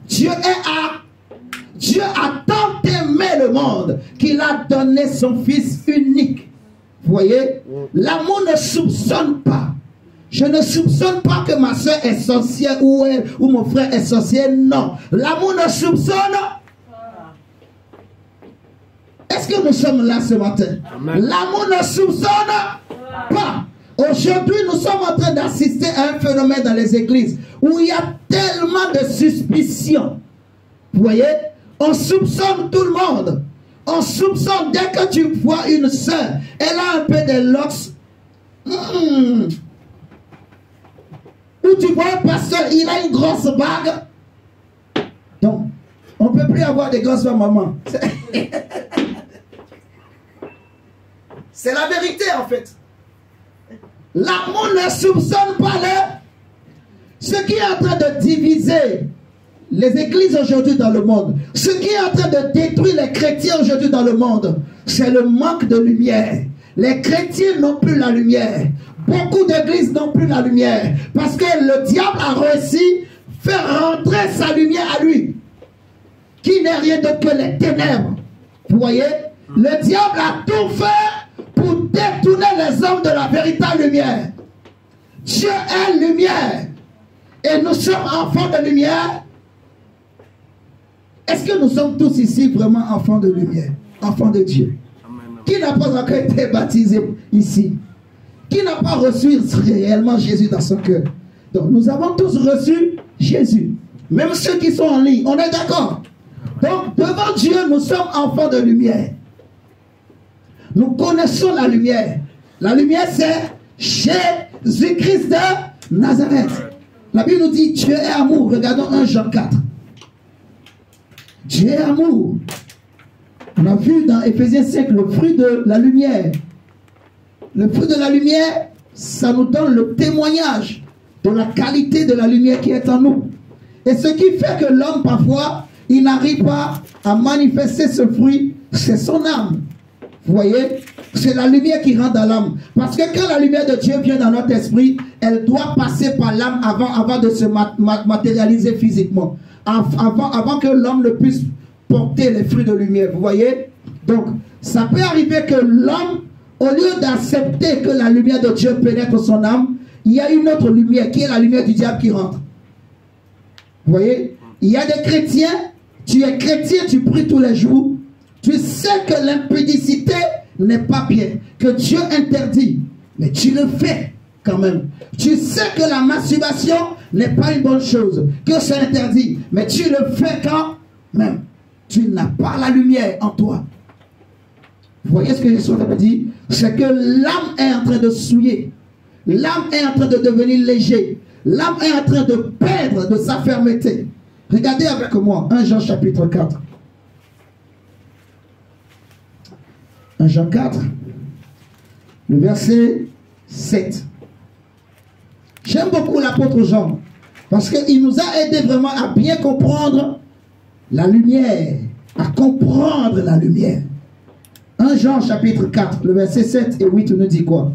Dieu a tant aimé le monde qu'il a donné son Fils unique. Vous voyez? L'amour ne soupçonne pas. Je ne soupçonne pas que ma soeur est sorcière ou mon frère est sorcier. Non. L'amour ne soupçonne. Est-ce que nous sommes là ce matin? L'amour ne soupçonne pas. Aujourd'hui, nous sommes en train d'assister à un phénomène dans les églises où il y a tellement de suspicions. Vous voyez? On soupçonne tout le monde. On soupçonne dès que tu vois une soeur, elle a un peu de locks. Ou tu vois un pasteur, il a une grosse bague. Donc, on ne peut plus avoir des grosses maman. C'est la vérité en fait. L'amour ne soupçonne pas ce qui est en train de diviser les églises aujourd'hui dans le monde. Ce qui est en train de détruire les chrétiens aujourd'hui dans le monde, c'est le manque de lumière. Les chrétiens n'ont plus la lumière. Beaucoup d'églises n'ont plus la lumière. Parce que le diable a réussi à faire rentrer sa lumière à lui. Qui n'est rien d'autre que les ténèbres. Vous voyez? Le diable a tout fait pour détourner les hommes de la véritable lumière. Dieu est lumière. Et nous sommes enfants de lumière. Est-ce que nous sommes tous ici vraiment enfants de lumière? Enfants de Dieu? Qui n'a pas encore été baptisé ici? Qui n'a pas reçu réellement Jésus dans son cœur? Donc nous avons tous reçu Jésus. Même ceux qui sont en ligne, on est d'accord? Donc devant Dieu, nous sommes enfants de lumière. Nous connaissons la lumière. La lumière, c'est Jésus-Christ de Nazareth. La Bible nous dit Dieu est amour. Regardons 1 Jean 4. Dieu est amour. On a vu dans Éphésiens 5 le fruit de la lumière. Le fruit de la lumière, ça nous donne le témoignage de la qualité de la lumière qui est en nous. Et ce qui fait que l'homme, parfois, il n'arrive pas à manifester ce fruit, c'est son âme. Vous voyez? C'est la lumière qui rentre dans l'âme. Parce que quand la lumière de Dieu vient dans notre esprit, elle doit passer par l'âme avant de se matérialiser physiquement. Avant que l'homme ne puisse porter les fruits de lumière. Vous voyez? Donc, ça peut arriver que l'homme, au lieu d'accepter que la lumière de Dieu pénètre son âme, il y a une autre lumière qui est la lumière du diable qui rentre. Vous voyez? Il y a des chrétiens, tu es chrétien, tu pries tous les jours, tu sais que l'impudicité n'est pas bien, que Dieu interdit, mais tu le fais quand même. Tu sais que la masturbation n'est pas une bonne chose, que c'est interdit, mais tu le fais quand même. Tu n'as pas la lumière en toi. Vous voyez ce que Jésus a dit? C'est que l'âme est en train de souiller. L'âme est en train de devenir léger. L'âme est en train de perdre de sa fermeté. Regardez avec moi 1 Jean chapitre 4. 1 Jean 4, le verset 7. J'aime beaucoup l'apôtre Jean parce qu'il nous a aidé vraiment à bien comprendre la lumière, à comprendre la lumière. 1 Jean chapitre 4, le verset 7 et 8 nous dit quoi?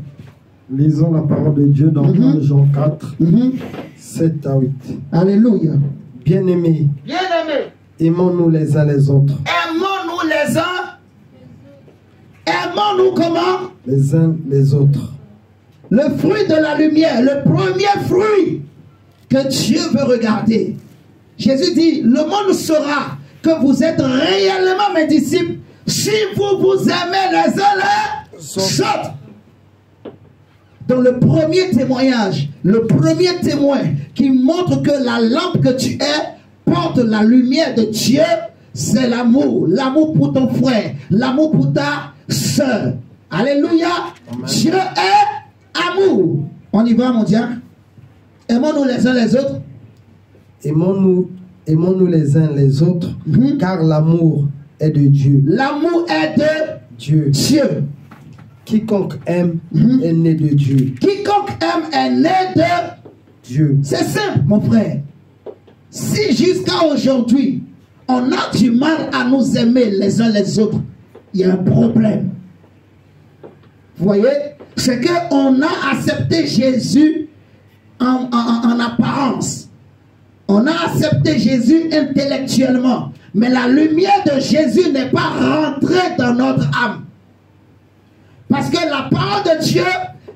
Lisons la parole de Dieu dans 1 Jean 4, 7 à 8. Alléluia. Bien-aimés, aimons-nous les uns les autres. Aimons-nous les uns. Aimons-nous comment? Les uns les autres. Le fruit de la lumière, le premier fruit que Dieu veut regarder. Jésus dit, le monde saura que vous êtes réellement mes disciples si vous vous aimez les uns les autres. Dans le premier témoignage, le premier témoin qui montre que la lampe que tu es porte la lumière de Dieu, c'est l'amour. L'amour pour ton frère, l'amour pour ta soeur. Alléluia. Amen. Dieu est amour. On y va, mon diable. Aimons-nous les uns les autres. Aimons-nous les uns les autres, car l'amour est de Dieu. L'amour est de Dieu. Dieu. Quiconque aime est né de Dieu. Quiconque aime est né de Dieu. C'est simple, mon frère. Si jusqu'à aujourd'hui, on a du mal à nous aimer les uns les autres, il y a un problème. Vous voyez? C'est qu'on a accepté Jésus en apparence. On a accepté Jésus intellectuellement. Mais la lumière de Jésus n'est pas rentrée dans notre âme. Parce que la parole de Dieu,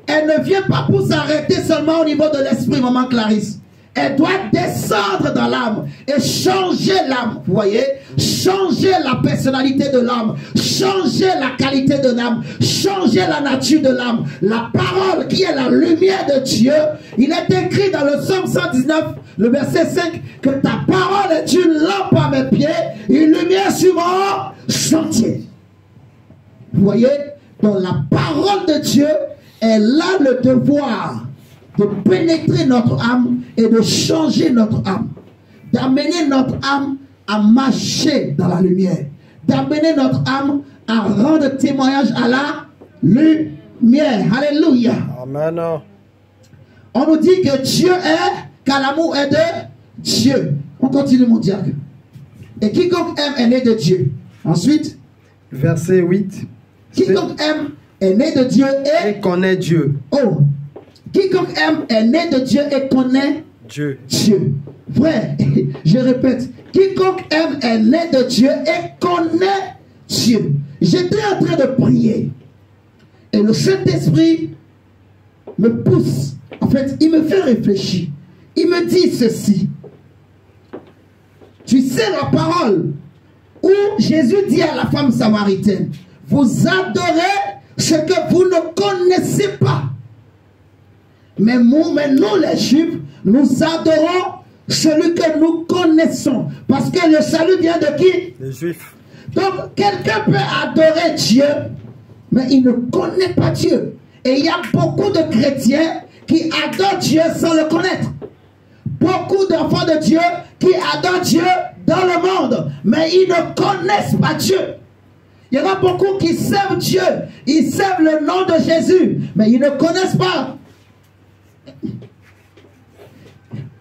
elle ne vient pas pour s'arrêter seulement au niveau de l'esprit, maman Clarisse. Elle doit descendre dans l'âme et changer l'âme, vous voyez, changer la personnalité de l'âme, changer la qualité de l'âme, changer la nature de l'âme. La parole qui est la lumière de Dieu, il est écrit dans le Psaume 119, le verset 5, que ta parole est une lampe à mes pieds, une lumière sur mon sentier. Vous voyez, donc la parole de Dieu, elle a le devoir de pénétrer notre âme et de changer notre âme, d'amener notre âme à marcher dans la lumière, d'amener notre âme à rendre témoignage à la lumière. Alléluia. Amen. On nous dit que Dieu est, car l'amour est de Dieu. On continue, mon diable. Et quiconque aime est né de Dieu. Ensuite, verset 8. Quiconque aime est né de Dieu et connaît Dieu. Oh, quiconque aime est né de Dieu et connaît Dieu. Dieu. Frère, je répète, quiconque aime est né de Dieu et connaît Dieu. J'étais en train de prier et le Saint-Esprit me pousse. En fait, il me fait réfléchir. Il me dit ceci. Tu sais la parole où Jésus dit à la femme samaritaine, vous adorez ce que vous ne connaissez pas. Mais nous, les Juifs, nous adorons celui que nous connaissons. Parce que le salut vient de qui? Les Juifs. Donc, quelqu'un peut adorer Dieu, mais il ne connaît pas Dieu. Et il y a beaucoup de chrétiens qui adorent Dieu sans le connaître. Beaucoup d'enfants de Dieu qui adorent Dieu dans le monde, mais ils ne connaissent pas Dieu. Il y en a beaucoup qui servent Dieu, ils servent le nom de Jésus, mais ils ne connaissent pas.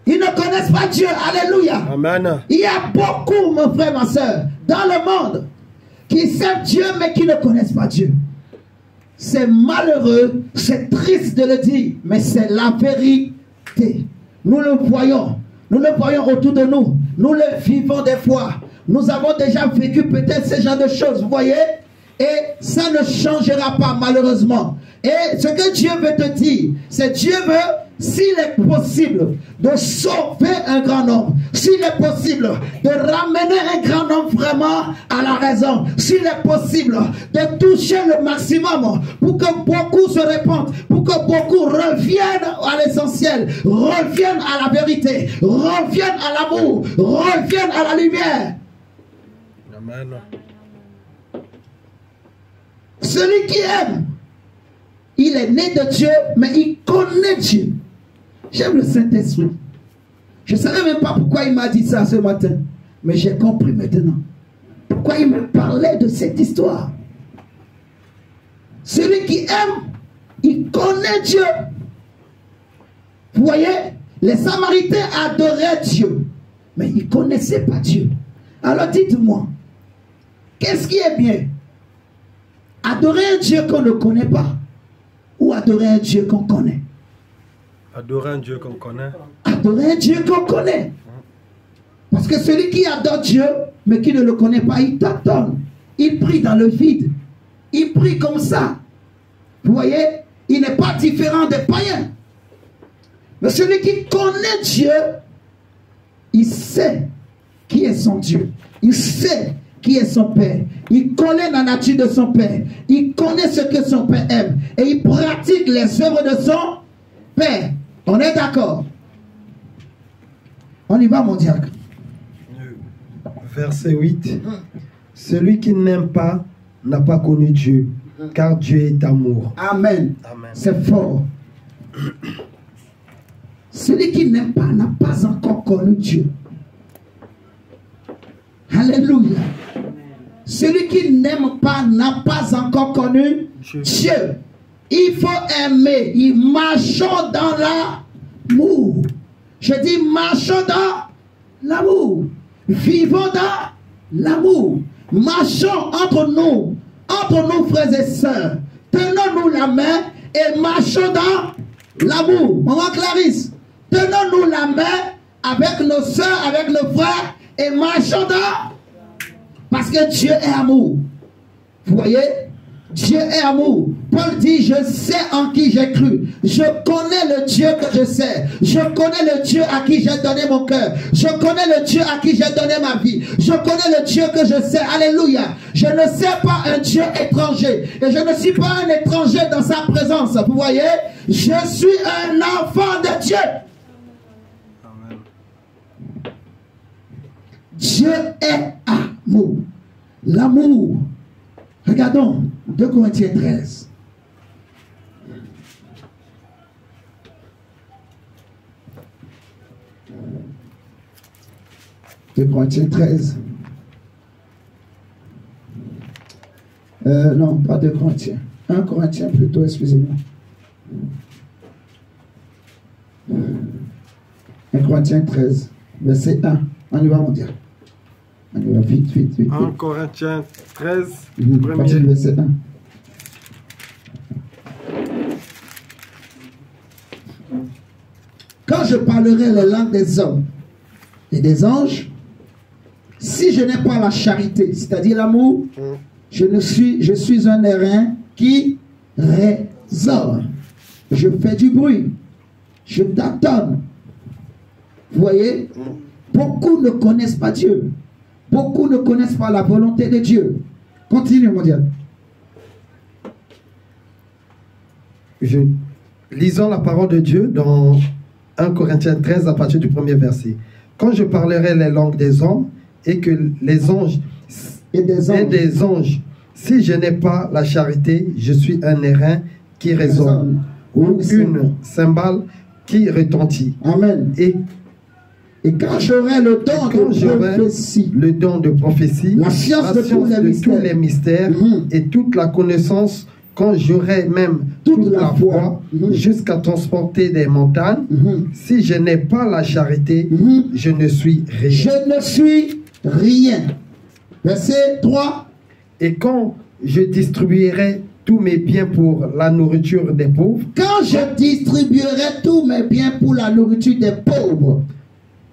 Ils ne connaissent pas Dieu. Alléluia. Amen. Il y a beaucoup, mon frère, ma soeur, dans le monde, qui servent Dieu, mais qui ne connaissent pas Dieu. C'est malheureux, c'est triste de le dire, mais c'est la vérité. Nous le voyons autour de nous. Nous le vivons des fois. Nous avons déjà vécu peut-être ce genre de choses, vous voyez? Et ça ne changera pas malheureusement. Et ce que Dieu veut te dire, c'est Dieu veut, s'il est possible, de sauver un grand nombre. S'il est possible de ramener un grand nombre vraiment à la raison. S'il est possible de toucher le maximum pour que beaucoup se répandent, pour que beaucoup reviennent à l'essentiel, reviennent à la vérité, reviennent à l'amour, reviennent à la lumière. Amen. Celui qui aime, il est né de Dieu, mais il connaît Dieu. J'aime le Saint-Esprit. Je ne savais même pas pourquoi il m'a dit ça ce matin. Mais j'ai compris maintenant. Pourquoi il me parlait de cette histoire. Celui qui aime, il connaît Dieu. Vous voyez, les Samaritains adoraient Dieu, mais ils ne connaissaient pas Dieu. Alors dites-moi, qu'est-ce qui est bien? Adorer un Dieu qu'on ne connaît pas ou adorer un Dieu qu'on connaît? Adorer un Dieu qu'on connaît. Adorer un Dieu qu'on connaît. Parce que celui qui adore Dieu, mais qui ne le connaît pas, il t'attend. Il prie dans le vide. Il prie comme ça. Vous voyez, il n'est pas différent des païens. Mais celui qui connaît Dieu, il sait qui est son Dieu. Il sait qui est son Père. Il connaît la nature de son Père. Il connaît ce que son Père aime. Et il pratique les œuvres de son Père. On est d'accord? On y va, mon diacre. Verset 8. Celui qui n'aime pas n'a pas connu Dieu, car Dieu est amour. Amen. Amen. C'est fort. Celui qui n'aime pas n'a pas encore connu Dieu. Alléluia. Celui qui n'aime pas n'a pas encore connu Dieu. Il faut aimer. Marchons dans l'amour. Je dis marchons dans l'amour. Vivons dans l'amour. Marchons entre nous frères et sœurs. Tenons-nous la main et marchons dans l'amour. Maman Clarisse, tenons-nous la main avec nos sœurs, avec nos frères et marchons dans. Parce que Dieu est amour. Vous voyez? Dieu est amour. Paul dit, je sais en qui j'ai cru. Je connais le Dieu que je sais. Je connais le Dieu à qui j'ai donné mon cœur. Je connais le Dieu à qui j'ai donné ma vie. Je connais le Dieu que je sais. Alléluia. Je ne sais pas un Dieu étranger. Et je ne suis pas un étranger dans sa présence. Vous voyez? Je suis un enfant de Dieu. Amen. Dieu est amour. L'amour. Regardons 2 Corinthiens 13. De Corinthiens 13. Non, pas 2 Corinthiens. 1 Corinthiens plutôt, excusez-moi. 1 Corinthiens 13, verset 1. On y va, mon Dieu. On y va vite, vite, vite. 1 Corinthiens 13, Partie du verset 1. Quand je parlerai les langues des hommes et des anges, si je n'ai pas la charité, c'est-à-dire l'amour, je suis un airain qui résonne. Je fais du bruit. Je tâtonne. Vous voyez? Beaucoup ne connaissent pas Dieu. Beaucoup ne connaissent pas la volonté de Dieu. Continue, mon Dieu. Lisons la parole de Dieu dans 1 Corinthiens 13 à partir du premier verset. Quand je parlerai les langues des hommes et que les anges et des anges, si je n'ai pas la charité, je suis un airain qui résonne ou une cymbale qui retentit. Amen. Et quand j'aurai le don de prophétie, la science de tous les mystères et toute la connaissance, quand j'aurai même toute la foi jusqu'à transporter des montagnes, si je n'ai pas la charité, je ne suis rien. Je ne suis rien. Verset 3. Et quand je distribuerai tous mes biens pour la nourriture des pauvres, quand je distribuerai tous mes biens pour la nourriture des pauvres,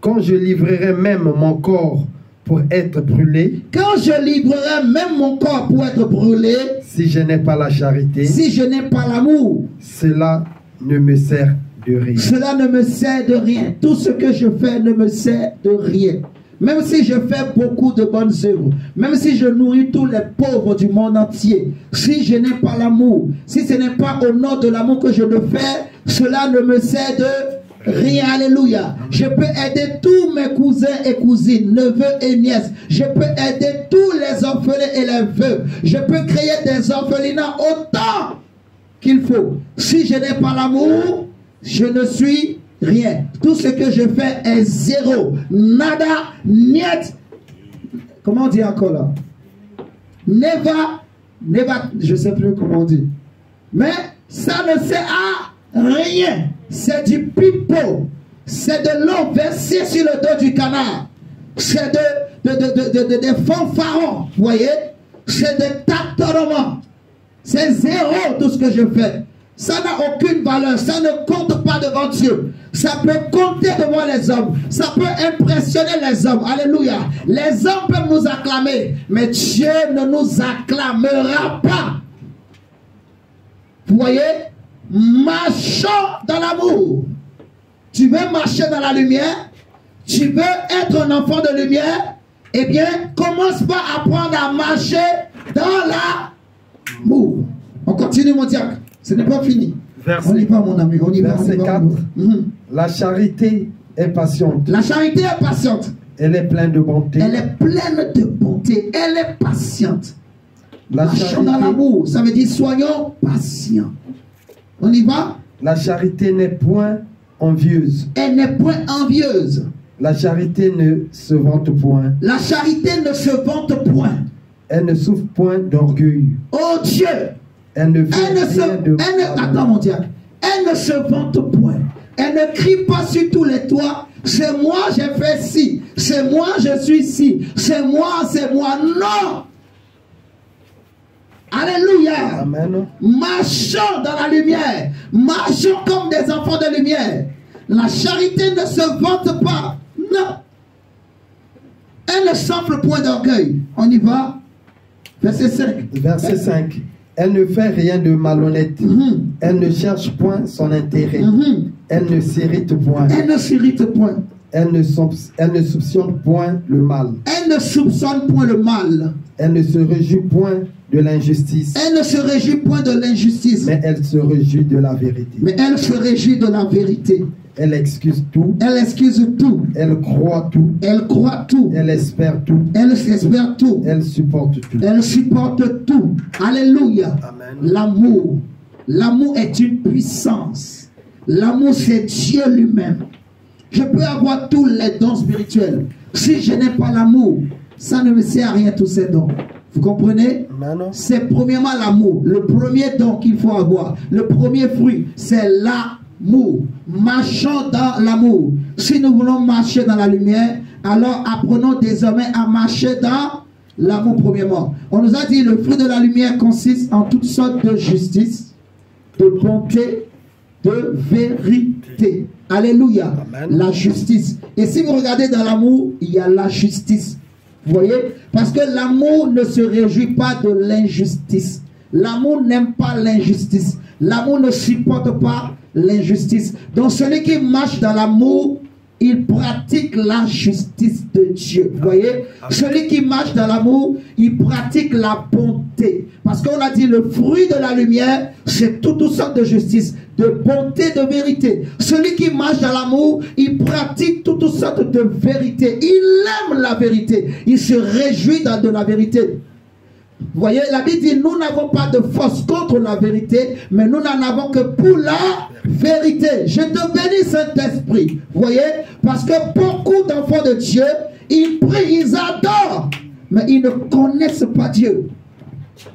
quand je livrerai même mon corps pour être brûlé, quand je livrerai même mon corps pour être brûlé, si je n'ai pas la charité, si je n'ai pas l'amour, cela ne me sert de rien. Cela ne me sert de rien. Tout ce que je fais ne me sert de rien. Même si je fais beaucoup de bonnes œuvres, même si je nourris tous les pauvres du monde entier, si je n'ai pas l'amour, si ce n'est pas au nom de l'amour que je le fais, cela ne me sert de rien. Alléluia. Je peux aider tous mes cousins et cousines, neveux et nièces. Je peux aider tous les orphelins et les veuves. Je peux créer des orphelinats autant qu'il faut. Si je n'ai pas l'amour, je ne suis rien. Tout ce que je fais est zéro. Nada, niet. Comment on dit encore là? Never, je ne sais plus comment on dit. Mais ça ne sert à rien. C'est du pipeau. C'est de l'eau versée sur le dos du canard. C'est des fanfarons. Vous voyez? C'est des tâtonnements. C'est zéro tout ce que je fais. Ça n'a aucune valeur. Ça ne compte pas devant Dieu. Ça peut compter devant les hommes. Ça peut impressionner les hommes. Alléluia. Les hommes peuvent nous acclamer. Mais Dieu ne nous acclamera pas. Vous voyez? Marchons dans l'amour. Tu veux marcher dans la lumière? Tu veux être un enfant de lumière? Eh bien, commence par apprendre à marcher dans l'amour. On continue, mon diacre. Ce n'est pas fini. On y va, mon ami. On y va. Verset 4. La charité est patiente. La charité est patiente. Elle est pleine de bonté. Elle est pleine de bonté. Elle est patiente. La Marchons dans l'amour. Ça veut dire soyons patients. On y va? La charité n'est point envieuse. Elle n'est point envieuse. La charité ne se vante point. La charité ne se vante point. Elle ne souffre point d'orgueil. Oh Dieu! Elle ne fait rien de Attends mon Dieu. Elle ne se vante point. Elle ne crie pas sur tous les toits. C'est moi, j'ai fait ci. C'est moi, je suis ci. C'est moi, non! Alléluia! Amen. Marchons dans la lumière. Marchons comme des enfants de lumière. La charité ne se vante pas. Non. Elle ne s'enfle point d'orgueil. On y va. Verset 5. Verset 5. Elle ne fait rien de malhonnête. Elle ne cherche point son intérêt. Elle ne s'irrite point. Elle ne s'irrite point. Elle ne soupçonne point le mal. Elle ne soupçonne point le mal. Elle ne se réjouit point de l'injustice. Elle ne se réjouit point de l'injustice. Mais elle se réjouit de la vérité. Mais elle se réjouit de la vérité. Elle excuse tout. Elle excuse tout. Elle croit tout. Elle croit tout. Elle espère tout. Elle espère tout. Elle supporte tout. Elle supporte tout. Alléluia. Amen. L'amour. L'amour est une puissance. L'amour, c'est Dieu lui-même. Je peux avoir tous les dons spirituels. Si je n'ai pas l'amour, ça ne me sert à rien tous ces dons. Vous comprenez? C'est premièrement l'amour. Le premier don qu'il faut avoir. Le premier fruit, c'est l'amour. Marchons dans l'amour. Si nous voulons marcher dans la lumière, alors apprenons désormais à marcher dans l'amour premièrement. On nous a dit le fruit de la lumière consiste en toutes sortes de justice, de bonté, de vérité. Alléluia. Amen. La justice. Et si vous regardez dans l'amour, il y a la justice. Vous voyez? Parce que l'amour ne se réjouit pas de l'injustice. L'amour n'aime pas l'injustice. L'amour ne supporte pas l'injustice. Donc celui qui marche dans l'amour, il pratique la justice de Dieu. Vous voyez? Celui qui marche dans l'amour, il pratique la bonté. Parce qu'on a dit le fruit de la lumière, c'est toutes sortes de justice, de bonté, de vérité. Celui qui marche dans l'amour, il pratique toutes sortes de vérité. Il aime la vérité. Il se réjouit de la vérité. Vous voyez, la Bible dit, nous n'avons pas de force contre la vérité, mais nous n'en avons que pour la vérité. Je te bénis, Saint-Esprit. Vous voyez, parce que beaucoup d'enfants de Dieu, ils prient, ils adorent, mais ils ne connaissent pas Dieu.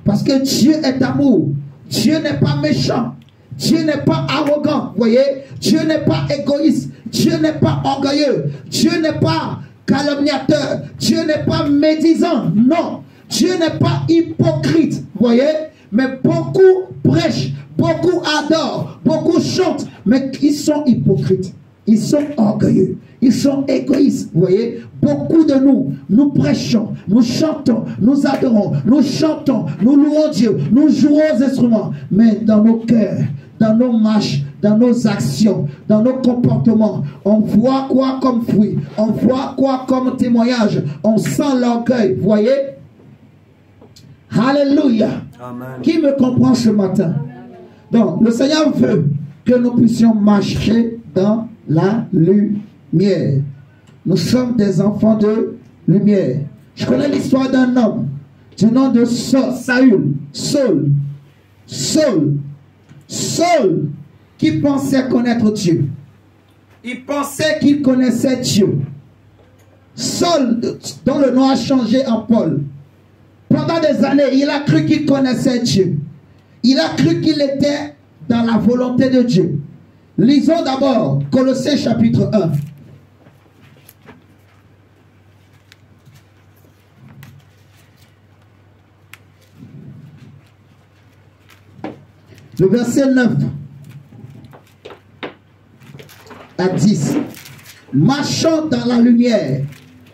Parce que Dieu est amour. Dieu n'est pas méchant. Dieu n'est pas arrogant. Vous voyez, Dieu n'est pas égoïste. Dieu n'est pas orgueilleux. Dieu n'est pas calomniateur. Dieu n'est pas médisant. Non. Dieu n'est pas hypocrite, vous voyez, mais beaucoup prêchent, beaucoup adorent, beaucoup chantent, mais ils sont hypocrites, ils sont orgueilleux, ils sont égoïstes, vous voyez. Beaucoup de nous prêchons, nous chantons, nous adorons, nous chantons, nous louons Dieu, nous jouons aux instruments, mais dans nos cœurs, dans nos marches, dans nos actions, dans nos comportements, on voit quoi comme fruit, on voit quoi comme témoignage, on sent l'orgueil, vous voyez. Alléluia. Amen. Qui me comprend ce matin? Donc, le Seigneur veut que nous puissions marcher dans la lumière. Nous sommes des enfants de lumière. Je connais l'histoire d'un homme du nom de Saül, Saul, qui pensait connaître Dieu. Il pensait qu'il connaissait Dieu. Saul, dont le nom a changé en Paul. Pendant des années, il a cru qu'il connaissait Dieu. Il a cru qu'il était dans la volonté de Dieu. Lisons d'abord Colossiens chapitre 1. Le verset 9 à 10. Marchons dans la lumière.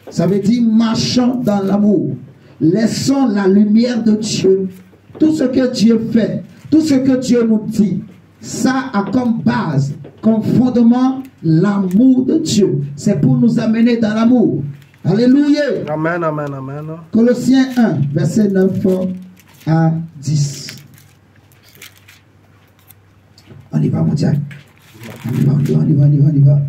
Ça veut dire marchons dans l'amour. Laissons la lumière de Dieu. Tout ce que Dieu fait, tout ce que Dieu nous dit, ça a comme base, comme fondement, l'amour de Dieu. C'est pour nous amener dans l'amour. Alléluia. Amen, amen, amen. Colossiens 1, verset 9 à 10. On y va, mon Dieu. On y va.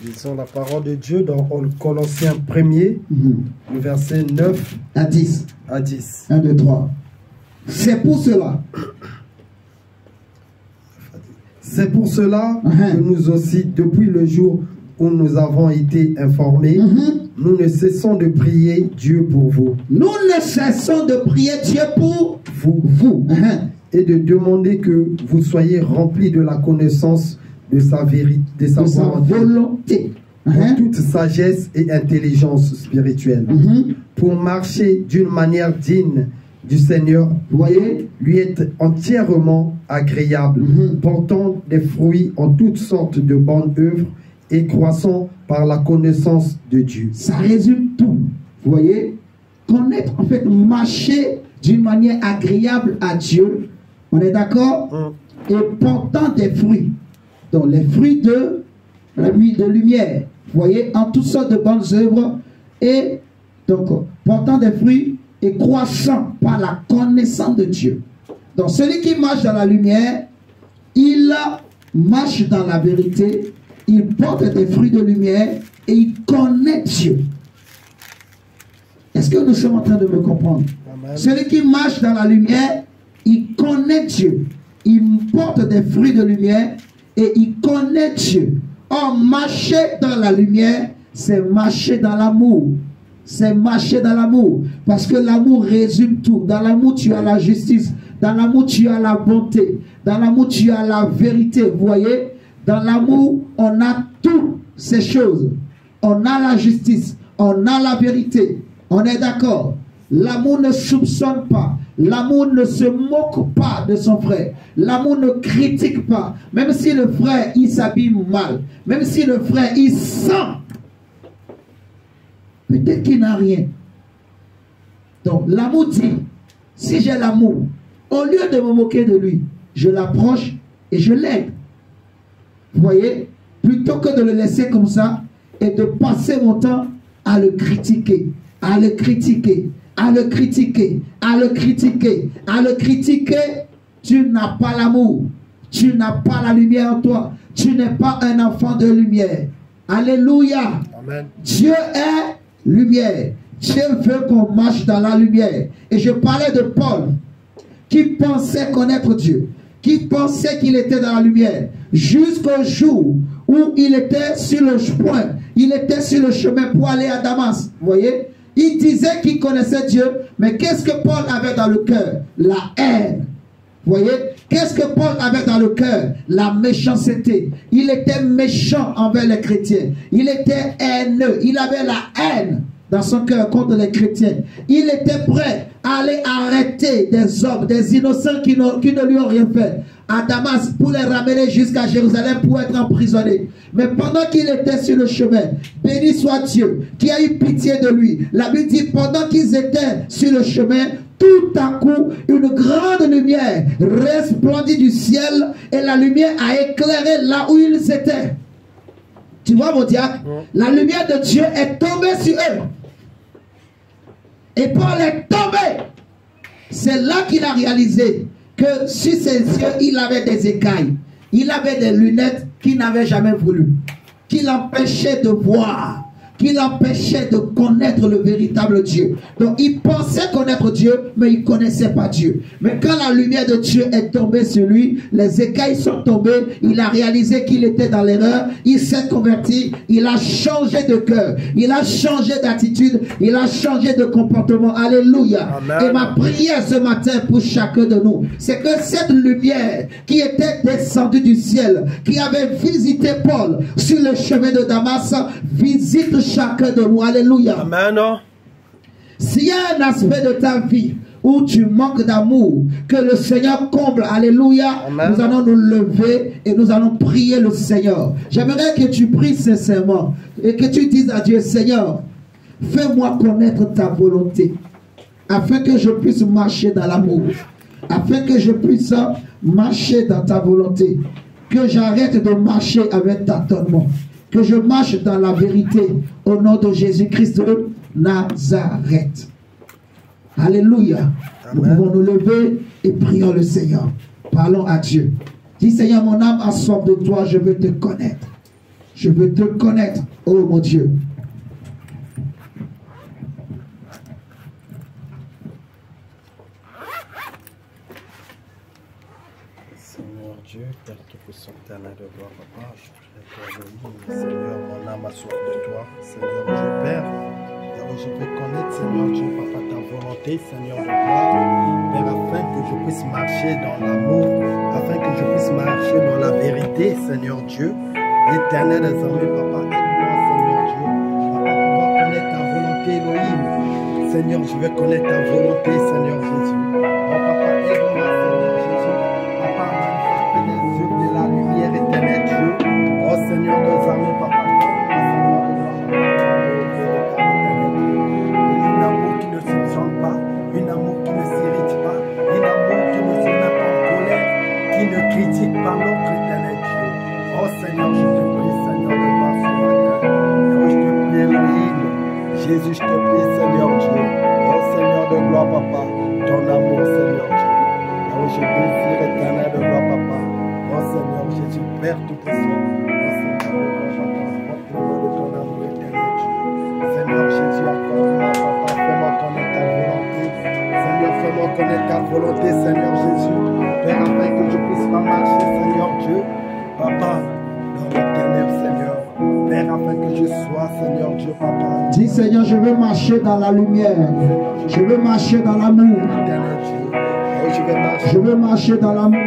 Lisons la parole de Dieu dans Colossiens 1er, le verset 9 à 10. 1, 2, 3. C'est pour cela. C'est pour cela que nous aussi, depuis le jour où nous avons été informés, nous ne cessons de prier Dieu pour vous. Nous ne cessons de prier Dieu pour vous. Et de demander que vous soyez remplis de la connaissance de sa vérité, de sa volonté. En toute sagesse et intelligence spirituelle, pour marcher d'une manière digne du Seigneur, voyez, lui est entièrement agréable, portant des fruits en toutes sortes de bonnes œuvres et croissant par la connaissance de Dieu. Ça résume tout. Vous voyez, connaître, en fait, marcher d'une manière agréable à Dieu. On est d'accord? Et portant des fruits. Donc les fruits de lumière. Vous voyez, en toutes sortes de bonnes œuvres. Et donc, portant des fruits et croissant par la connaissance de Dieu. Donc celui qui marche dans la lumière, il marche dans la vérité, il porte des fruits de lumière et il connaît Dieu. Est-ce que nous sommes en train de me comprendre? Amen. Celui qui marche dans la lumière, il connaît Dieu. Il porte des fruits de lumière et il connaît Dieu. Or, marcher dans la lumière, c'est marcher dans l'amour. C'est marcher dans l'amour. Parce que l'amour résume tout. Dans l'amour, tu as la justice. Dans l'amour, tu as la bonté. Dans l'amour, tu as la vérité. Vous voyez? Dans l'amour, on a toutes ces choses. On a la justice. On a la vérité. On est d'accord? L'amour ne soupçonne pas. L'amour ne se moque pas de son frère. L'amour ne critique pas. Même si le frère, il s'habille mal. Même si le frère, il sent. Peut-être qu'il n'a rien. Donc, l'amour dit, si j'ai l'amour, au lieu de me moquer de lui, je l'approche et je l'aide. Vous voyez? Plutôt que de le laisser comme ça et de passer mon temps à le critiquer, à le critiquer, à le critiquer, à le critiquer, à le critiquer, tu n'as pas l'amour. Tu n'as pas la lumière en toi. Tu n'es pas un enfant de lumière. Alléluia. Amen. Dieu est lumière. Dieu veut qu'on marche dans la lumière. Et je parlais de Paul, qui pensait connaître Dieu, qui pensait qu'il était dans la lumière, jusqu'au jour où il était sur le point, il était sur le chemin pour aller à Damas. Vous voyez? Il disait qu'il connaissait Dieu, mais qu'est-ce que Paul avait dans le cœur? La haine. Vous voyez? Qu'est-ce que Paul avait dans le cœur? La méchanceté. Il était méchant envers les chrétiens. Il était haineux. Il avait la haine dans son cœur contre les chrétiens. Il était prêt à aller arrêter des hommes, des innocents qui ne lui ont rien fait, à Damas, pour les ramener jusqu'à Jérusalem pour être emprisonnés. Mais pendant qu'il était sur le chemin, béni soit Dieu qui a eu pitié de lui. La Bible dit, pendant qu'ils étaient sur le chemin, tout à coup, une grande lumière resplendit du ciel et la lumière a éclairé là où ils étaient. Tu vois, mon diacre, la lumière de Dieu est tombée sur eux. Et Paul est tombé. C'est là qu'il a réalisé que sur ses yeux, il avait des écailles. Il avait des lunettes qu'il n'avait jamais voulu, qui l'empêchaient de voir, qui l'empêchait de connaître le véritable Dieu. Donc il pensait connaître Dieu, mais il ne connaissait pas Dieu. Mais quand la lumière de Dieu est tombée sur lui, les écailles sont tombées, il a réalisé qu'il était dans l'erreur, il s'est converti, il a changé de cœur, il a changé d'attitude, il a changé de comportement. Alléluia. Amen. Et ma prière ce matin pour chacun de nous, c'est que cette lumière qui était descendue du ciel, qui avait visité Paul sur le chemin de Damas, visite chacun de nous. Alléluia. Amen. S'il y a un aspect de ta vie où tu manques d'amour, que le Seigneur comble. Alléluia. Amen. Nous allons nous lever et nous allons prier le Seigneur. J'aimerais que tu pries sincèrement et que tu dises à Dieu, Seigneur, fais-moi connaître ta volonté, afin que je puisse marcher dans l'amour, afin que je puisse marcher dans ta volonté, que j'arrête de marcher avec tâtonnement, que je marche dans la vérité au nom de Jésus-Christ de Nazareth. Alléluia. Nous pouvons nous lever et prions le Seigneur. Parlons à Dieu. Dis, Seigneur, mon âme a soif de toi, je veux te connaître. Je veux te connaître, oh mon Dieu. Seigneur Dieu, Père Tout-Puissant, éternel de gloire, Papa, je prie pour le Seigneur, mon âme a soif de toi, Seigneur Dieu, Père. Alors je veux connaître, Seigneur Dieu, Papa, ta volonté, Seigneur de gloire, Père, afin que je puisse marcher dans l'amour, afin que je puisse marcher dans la vérité, Seigneur Dieu. Éternel des armées, Papa, aide-moi, Seigneur Dieu, Papa, pouvoir connaître ta volonté, Elohim. Seigneur, je veux connaître ta volonté, Seigneur Jésus. Oh, Papa, aide-moi, Seigneur Jésus. Papa, manifeste les yeux de la lumière éternelle, Dieu. Oh, Seigneur des armées, Papa, un amour qui ne s'enchaîne pas, un amour qui ne s'irrite pas, un amour qui ne se met pas en colère, qui ne critique pas notre éternel Dieu. Oh Seigneur, je te prie, Seigneur, de voir ce matin. Oh, je te prie, Elohim. Jésus, je te prie, Seigneur Dieu. Oh Seigneur de gloire, Papa, ton amour, Seigneur Dieu. Oh, je désire éternel de gloire, Papa. Oh Seigneur Jésus, Père Tout-Puissant. Oh Seigneur de gloire, Papa, remplis-moi de ton amour éternel Dieu. Seigneur Jésus, accorde-moi, Papa, fais-moi connaître ta volonté. Seigneur, fais-moi connaître ta volonté, Seigneur Jésus. Père, afin que je puisse pas marcher, Seigneur Dieu. Papa, dans les ténèbres, Seigneur. Père, afin que je sois, Seigneur Dieu, Papa. Dis Seigneur, je veux marcher dans la lumière. Je veux marcher dans l'amour. Éternel Dieu. Oh, Je veux marcher dans l'amour. Oh,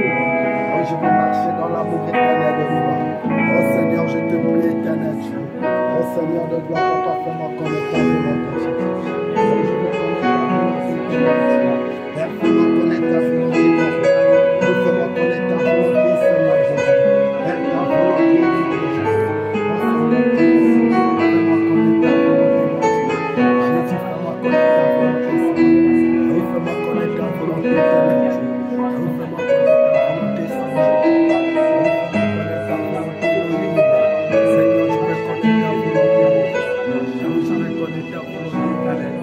je veux marcher dans l'amour éternel de toi. Oh Seigneur, je te prie, éternel Dieu. Oh Seigneur de gloire, Papa, fais-moi connaître ta volonté, Jésus. Oh, je veux connaître ta volonté, éternel Dieu. Père, fais-moi connaître ta volonté, mon frère. Oh, fais-moi connaître ta volonté, Seigneur Jésus. Père, ta volonté, Jésus. Oh Seigneur, fais-moi connaître ta volonté, mon Dieu. Jésus, fais-moi connaître ta volonté, Seigneur. Oh, fais-moi connaître ta volonté, éternel Dieu. Oh, fais-moi connaître ta volonté, Seigneur. Oh, fais-moi connaître ta volonté, Elohim. Seigneur, je veux connaître ta volonté. Je veux connaître ta volonté, éternel.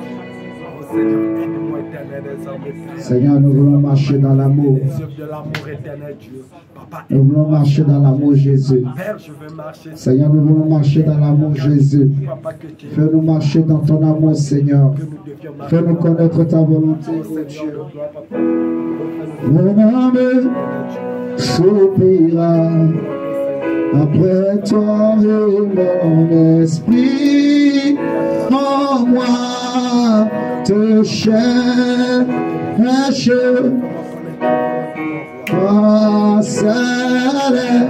Oh Seigneur, aide-moi, éternel des armées. Seigneur, nous voulons marcher dans l'amour. Les œuvres de l'amour éternel, Dieu. Papa, Nous voulons marcher dans l'amour, Jésus. Père, je veux marcher. Seigneur, nous voulons marcher dans l'amour, Jésus. Papa, que tu Fais-nous marcher dans ton amour, Seigneur. que nous devions marcher. Fais-nous connaître ta volonté, Oh oh Seigneur, Dieu. de gloire, Papa. Oh, fais-nous Mon âme soupira après toi et mon esprit en moi te cherche. Toi seul est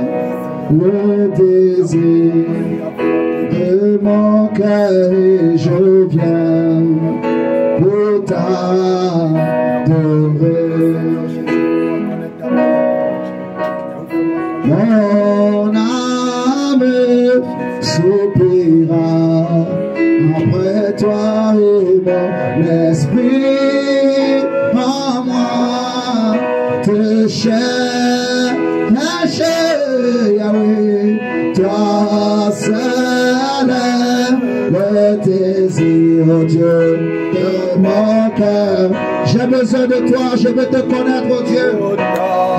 le désir de mon cœur et je viens pour t'adorer. Mon âme soupira après toi et mon esprit en moi te cherche, Yahweh. Toi seul est le désir, oh Dieu, de mon cœur. J'ai besoin de toi, je veux te connaître, oh Dieu.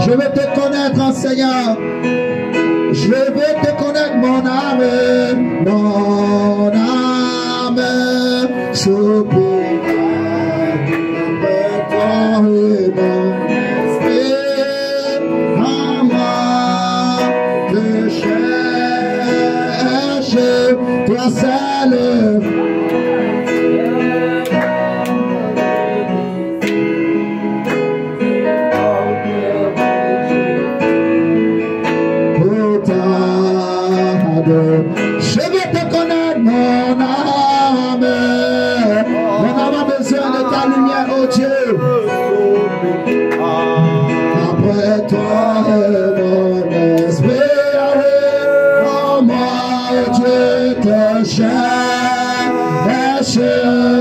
Je veux te connaître, Seigneur. Je veux te connaître, mon âme. Mon âme soupira après toi et mon esprit en moi te cherche. Toi seul. Je veux te connaître, mon âme. Mon âme a besoin de ta lumière, oh Dieu. Après toi, mon esprit, oh moi, Dieu te cherche,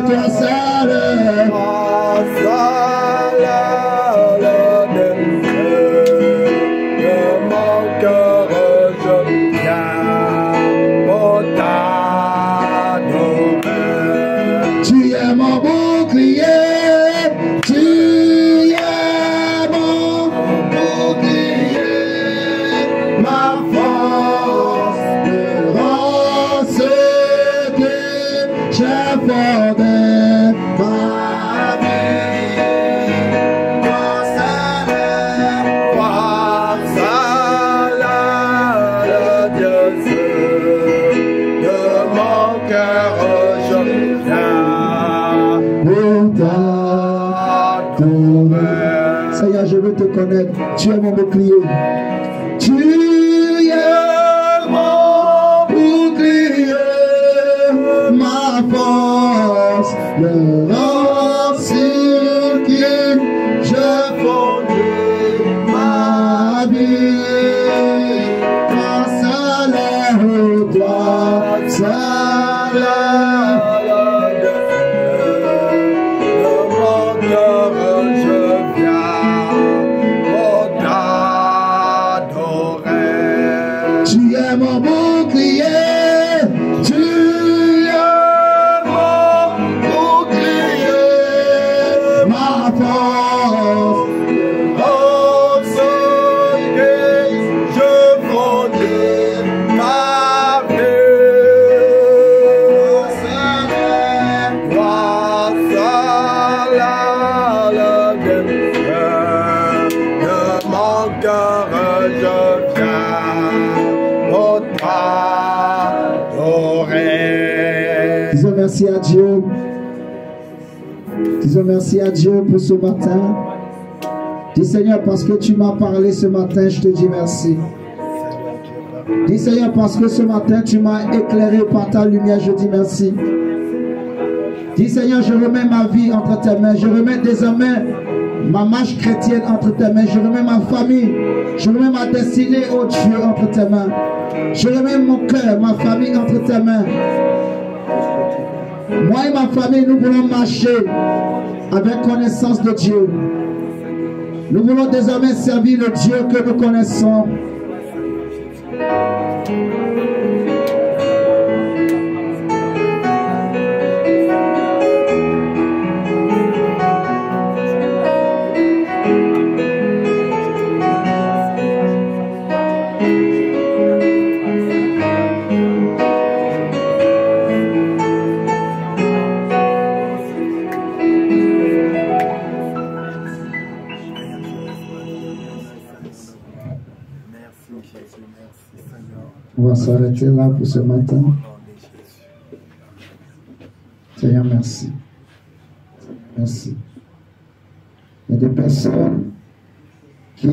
toi seul. Tu es mon bouclier, tu es mon bouclier, ma force me rend. transformer ma Seigneur, je veux te connaître. Tu es mon bouclier. Tu es mon bouclier, ma force, le roc sur qui je fonde ma vie. Grâce à l'air toi, merci à Dieu. Disons merci à Dieu pour ce matin. Dis Seigneur, parce que tu m'as parlé ce matin, je te dis merci. Dis Seigneur, parce que ce matin tu m'as éclairé par ta lumière, je dis merci. Dis Seigneur, je remets ma vie entre tes mains. Je remets désormais ma marche chrétienne entre tes mains. Je remets ma famille. Je remets ma destinée, oh Dieu, entre tes mains. Je remets mon cœur, ma famille entre tes mains. Moi et ma famille, nous voulons marcher avec connaissance de Dieu. Nous voulons désormais servir le Dieu que nous connaissons. On va s'arrêter là pour ce matin. Seigneur, merci. Merci. Il y a des personnes